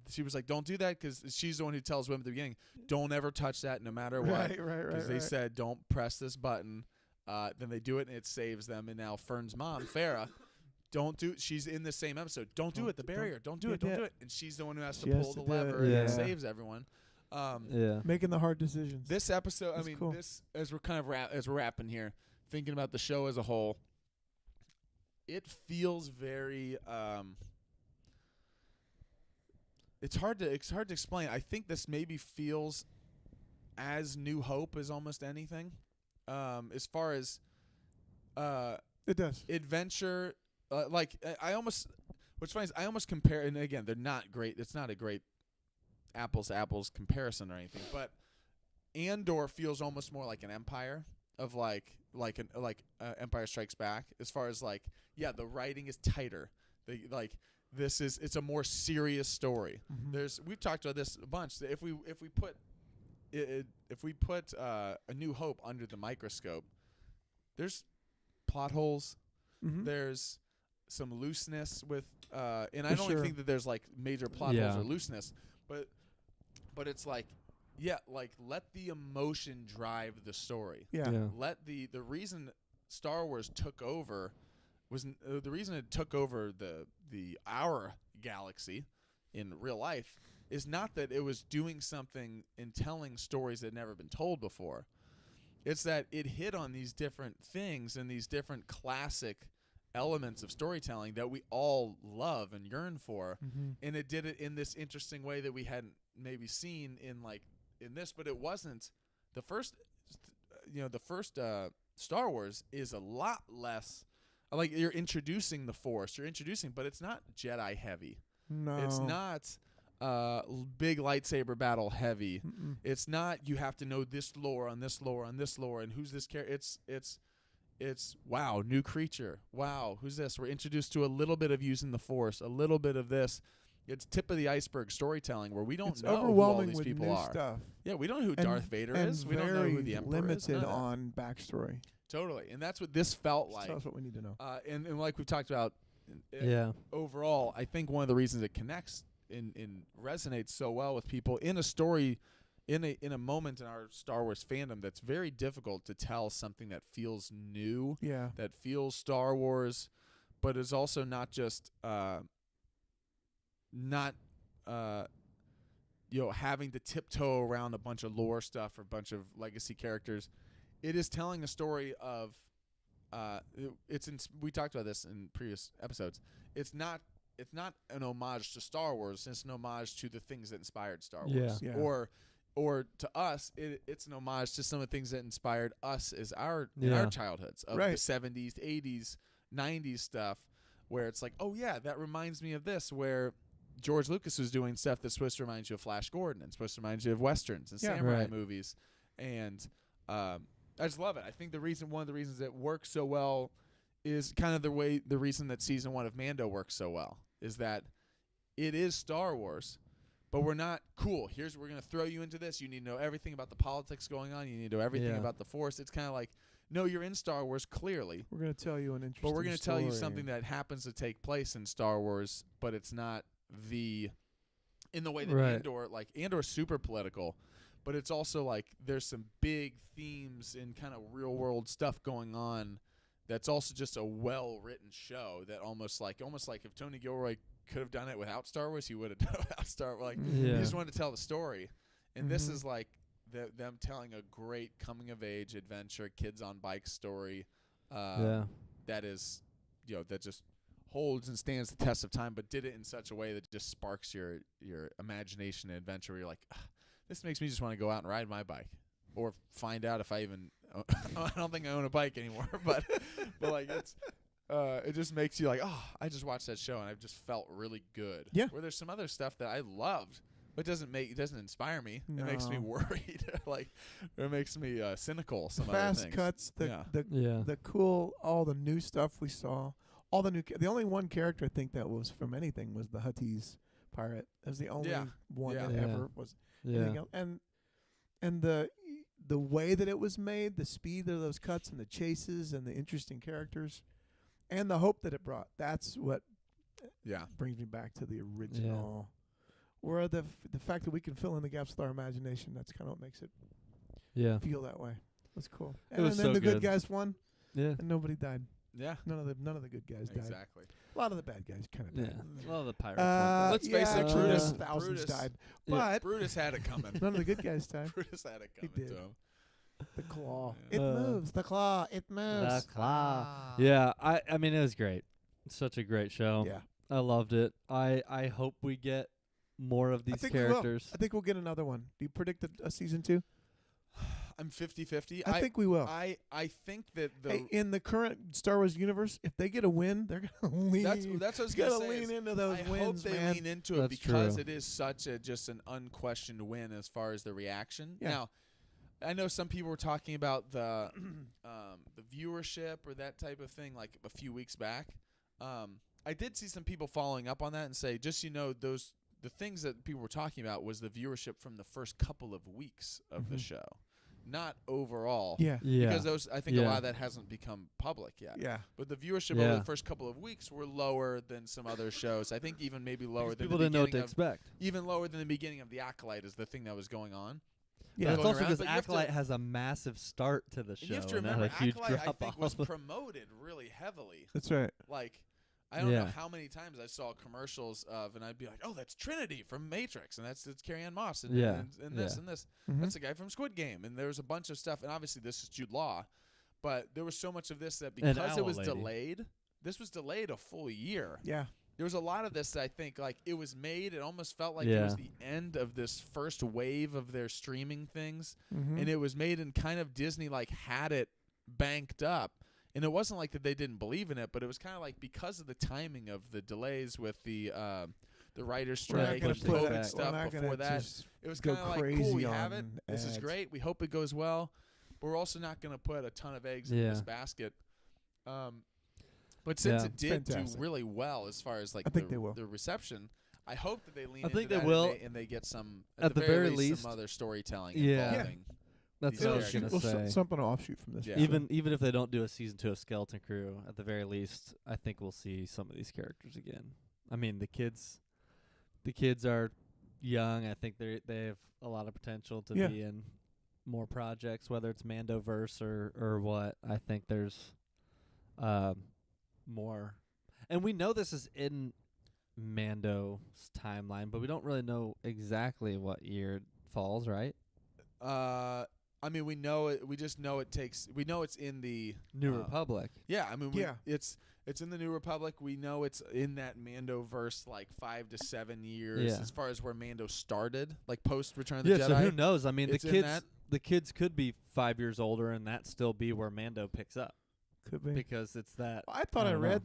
she was like, don't do that, because she's the one who tells Wim at the beginning, don't ever touch that no matter what. Right. Because they said, don't press this button. Then they do it, and it saves them. And now Fern's mom, Farrah, she's in the same episode. Don't do it, the barrier. Don't do it. And she's the one who has to pull the lever and saves everyone. Making the hard decisions. This episode, That's cool. this, as we're kind of as we're wrapping here, thinking about the show as a whole, it feels very it's hard to explain. I think this maybe feels as New Hope as almost anything. As far as it does. adventure, I almost, what's funny is I almost compare, and again, they're not great. It's not a great apples to apples comparison or anything, but Andor feels almost more like an Empire of Empire Strikes Back, as far as the writing is tighter. It's a more serious story. Mm-hmm. We've talked about this a bunch. If we put A New Hope under the microscope, there's plot holes. Mm-hmm. There's some looseness with, and I don't even think that there's major plot holes or looseness, but it's let the emotion drive the story. Yeah. Let the reason Star Wars took over the reason it took over our galaxy in real life is not that it was doing something and telling stories that had never been told before. It's that it hit on these different things and these different classic elements of storytelling that we all love and yearn for, and it did it in this interesting way that we hadn't maybe seen in this. But it wasn't the first. The first Star Wars is a lot less. You're introducing the Force, but it's not Jedi heavy. No, it's not big lightsaber battle heavy. It's not you have to know this lore on this lore on this lore and who's this character. It's wow, new creature. Wow, who's this? We're introduced to a little bit of using the Force, a little bit of this. It's tip of the iceberg storytelling where we don't know who all these people are. Stuff. Yeah, we don't know who Darth Vader is. We don't know who the Emperor is. Limited on backstory. Totally, and that's what this felt like. Tell us what we need to know. And like we've talked about, overall, I think one of the reasons it connects and resonates so well with people in a story, in a moment in our Star Wars fandom that's very difficult to tell something that feels new, that feels Star Wars, but is also not just having to tiptoe around a bunch of lore stuff or a bunch of legacy characters. It is telling a story of we talked about this in previous episodes. It's not an homage to Star Wars. It's an homage to the things that inspired Star Wars. Yeah. Or to us, it's an homage to some of the things that inspired us as our childhoods of the 70s, 80s, 90s stuff, where it's like, oh yeah, that reminds me of this, where George Lucas was doing stuff that's supposed to remind you of Flash Gordon and supposed to remind you of Westerns and samurai movies. And I just love it. I think one of the reasons it works so well is kind of the reason that season 1 of Mando works so well is that it is Star Wars, but we're not cool. We're going to throw you into this. You need to know everything about the politics going on. You need to know everything about the Force. It's kind of like, no, you're in Star Wars clearly. We're going to tell you an interesting But we're going to tell you story. something that happens to take place in Star Wars, but it's not in the way that Andor's super political. But it's also there's some big themes and kind of real world stuff going on that's also just a well written show that almost like if Tony Gilroy could have done it without Star Wars, he would have done it without Star Wars. He just wanted to tell the story. And this is them telling a great coming of age adventure, kids on bikes story. That is that just holds and stands the test of time, but did it in such a way that just sparks your imagination and adventure where you're like, this makes me just want to go out and ride my bike, or find out if I even. I don't think I own a bike anymore, but it's. It just makes you like, oh, I just watched that show and I've just felt really good. Yeah. Where there's some other stuff that I loved, It doesn't inspire me. It makes me No. worried. Like, it makes me cynical. Some other Fast things. cuts, Yeah. the cool, all the new stuff we saw, all the new. The only one character I think that was from anything was the Huttese pirate. That was the only one Yeah. that Yeah. ever was. Yeah. Anything else. And the way that it was made, the speed of those cuts and the chases and the interesting characters, and the hope that it brought. That's what brings me back to the original. Where the fact that we can fill in the gaps with our imagination, that's kind of what makes it feel that way. That's cool. It was then so the good. good guys won, Yeah. and nobody died. Yeah. None of the good guys died. Exactly. A lot of the bad guys kind of Yeah. died. Well, the pirates. Let's face it, Brutus, Brutus- thousands Brutus- died, Yeah. but Brutus had it coming. none of the good guys died. Brutus had it He coming did. to him. The claw, Yeah. it moves. The claw, it moves. The claw. Yeah, I mean, it was great. Such a great show. Yeah. I loved it. I hope we get more of these think we will. characters. I think we'll get another one. Do you predict a season 2? I'm 50-50. I think we will. I think that the Hey, in the current Star Wars universe, if they get a win, they're gonna lean. that's what I was gotta gonna say. lean is into those I wins, hope they man. lean into it That's because true. it is such just an unquestioned win as far as the reaction. Yeah. Now, I know some people were talking about the viewership or that type of thing like a few weeks back. I did see some people following up on that and say, just the things that people were talking about was the viewership from the first couple of weeks of the show, not overall. Yeah. Yeah. Because I think a lot of that hasn't become public yet. Yeah. But the viewership Yeah. over the first couple of weeks were lower than some other shows. I think even maybe lower than People the didn't know what to beginning of, expect. even lower than the beginning of The Acolyte is the thing that was going on. Yeah. That's going also around, because but you have to- Acolyte has a massive start to the show. And you have to and then remember, a huge Acolyte I drop think was off. promoted really heavily. That's right. Like, I don't know Yeah. how many times I saw commercials of, and I'd be like, "Oh, that's Trinity from Matrix, and it's Carrie Ann Moss, and Yeah. and this Yeah. and this. Mhm. That's the guy from Squid Game." And there was a bunch of stuff, and obviously this is Jude Law, but there was so much of this that And because it Owl was Lady. delayed, this was delayed a full year. Yeah. There was a lot of this that I think like it was made. It almost felt like it Yeah. was the end of this first wave of their streaming things, Mm-hmm. and it was made and kind of Disney like had it banked up. And it wasn't like that they didn't believe in it, but it was kind of like because of the timing of the delays with the writer's We're not strike gonna and push it put COVID back. We're stuff not before gonna that. just It was go kind of like, crazy cool, we have it. on This is ads. great. We hope it goes well. But we're also not going to put a ton of eggs in Yeah. this basket. But since Yeah. it did do fantastic. really well as far as like I think they will. the reception, I hope that they lean I think into they that will. and they get some At the very least- some other storytelling Yeah. involving. That's these what I was characters. gonna say. something to offshoot from this. Yeah. for sure. Even if they don't do a season 2 of Skeleton Crew, at the very least, I think we'll see some of these characters again. I mean, the kids are young. I think they have a lot of potential to Yeah. be in more projects, whether it's Mandoverse or what. I think there's more, and we know this is in Mando's timeline, but we don't really know exactly what year it falls, right? I mean, we know it. We just know it takes. We know it's in the New Uh, Republic. Yeah, I mean, Yeah. it's in the New Republic. We know it's in that Mandoverse, like 5 to 7 years, Yeah. as far as where Mando started, like post Return of the Yeah, Jedi. so who knows? I mean, It's in the that. kids could be 5 years older, and that still be where Mando picks up Could be. because it's that. I thought I I don't read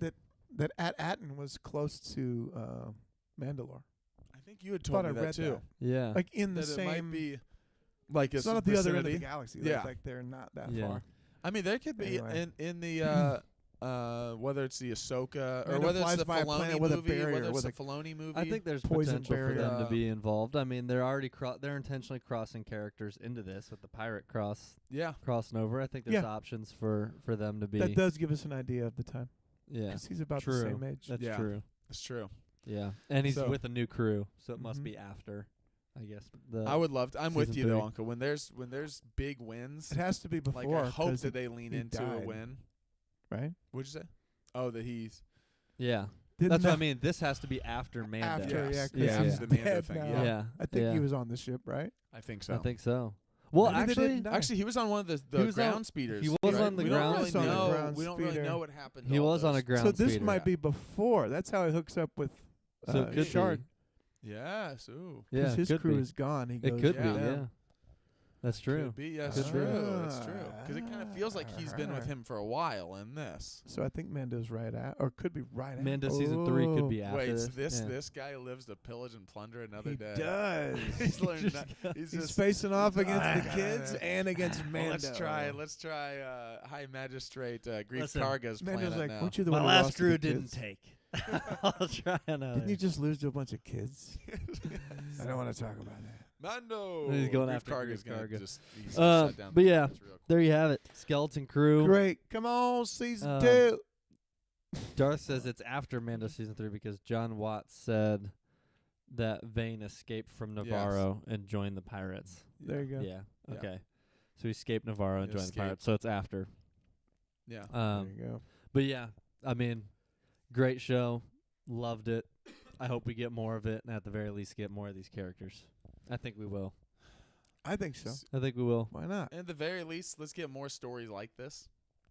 that Attin was close to Mandalore. I think you had Thought told I me read that too. Yeah. Like in the That same. it might be like it's not at the other end of the vicinity. galaxy. Yeah. Like they're not that Yeah. far. I mean, there could be Anyway. in the whether it's the Ahsoka or Mando whether it's flies the by a Filoni planet with a movie, barrier, whether it's with the a Filoni movie. I think there's poison potential for them barrier. to be involved. I mean, they're already they're intentionally crossing characters into this with the pirate yeah. crossing over. I think there's Yeah. options for them to be. That does give us an idea of the time. Yeah, 'Cause he's about true. the same age. That's Yeah. true. It's true. Yeah, and he's So- with a new crew, so it must Mhm. be after. I guess. I would love to. I'm with season you though, 3. Uncle. When there's big wins, It has to be before. like I hope 'cause that they lean he into died. a win. right? What'd you say? Oh, that he's Yeah, Didn't that's what I that- mean. This has to be after Mando. After, Yes. 'cause Yeah, he's yeah. The Mando dead thing, now. yeah. Yeah, I think yeah. he was on the ship, right? I think so. I think so. Well, Maybe they actually, didn't die. Actually, he was on one of the He was on- ground speeders. he was right? on the we ground don't really speeder. know. Ground We don't really speeder. know what happened. he to all was on a those. ground. So this speeder. might be before. That's how he hooks up with So it could Shard. be. Yes. Ooh. Yeah, Because his could crew be. is gone. He It goes could Yeah. be. down. Yeah. That's true. Could be. Yes, Could be. true. It's true. Because it kind of feels like he's been with him for a while in this. So I think Mando's right at, or could be right at. Mando season 3 could be Oh, after Wait, this. Yeah. this guy lives to pillage and plunder another He day. does. he's learned. He's He's just facing off against the Ah. kids and against Mando. Let's try High Magistrate Grief Listen, Karga's Mando's planet like, now. weren't you the My one who last lost to crew the didn't kids? take. I'll try another. Didn't you just lose to a bunch of kids? I don't want to talk about that. Mando. He's going Grief after Karga's Grief gonna Karga. just he's gonna shut down But the yeah, planets real quick. there you have it. Skeleton Crew. Great. Come on, season Um, 2. Darth says it's after Mando season 3 because John Watts said that Vane escaped from Navarro and joined the pirates. There you go. Yeah. Yeah. Okay. So he escaped Navarro and He joined the escaped. pirates. So it's after. Yeah. There you go. But yeah, I mean, great show. Loved it. I hope we get more of it, and at the very least, get more of these characters. I think we will. I think so. I think we will. Why not? At the very least, let's get more stories like this.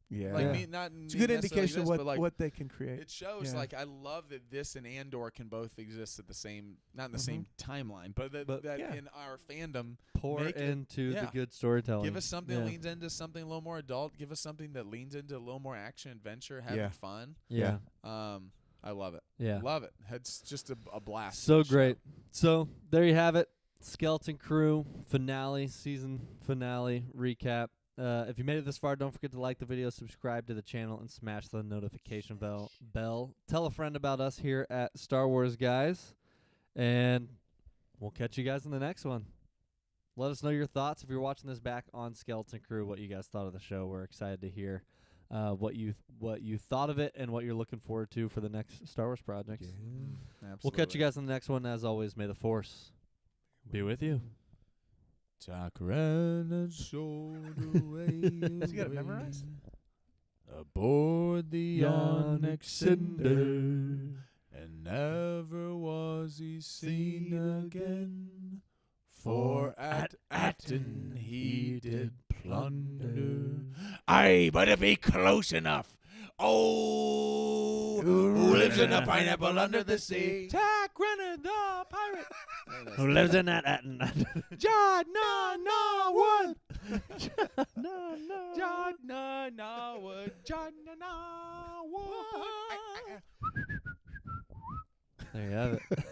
Yeah. Like Yeah. me, not It's a me good necessarily indication of this, but like what they can create. it shows. Yeah. Like I love that this and Andor can both exist at the same, not in the Mhm. same timeline, but that, But- that yeah. in our fandom, Pour Make it- into the yeah. good storytelling. give us something Yeah. that leans into something a little more adult. Give us something that leans into a little more action, adventure, having Yeah. fun. Yeah. I love it. Yeah. Love it. It's just a blast. So of a show. great. So there you have it. Skeleton Crew finale, season finale recap. If you made it this far, don't forget to like the video, subscribe to the channel, and smash the notification bell. Tell a friend about us here at Star Wars Guys, and we'll catch you guys in the next one. Let us know your thoughts if you're watching this back on Skeleton Crew, what you guys thought of the show. We're excited to hear what you thought of it and what you're looking forward to for the next Star Wars projects. We'll catch you guys in the next one. As always, may the Force be with you. Takran and sold away. Has he got it memorized? Aboard the Onyx Cinder, and never was he seen again. For at Attin he did plunder. Aye, but it be close enough. Oh, who lives in a pineapple under the sea? Takran the pirate. Who lives in that Attin? Jod Na Nawood. No, no. Jod Na Nawood. Jod Na Nawood. There you have it.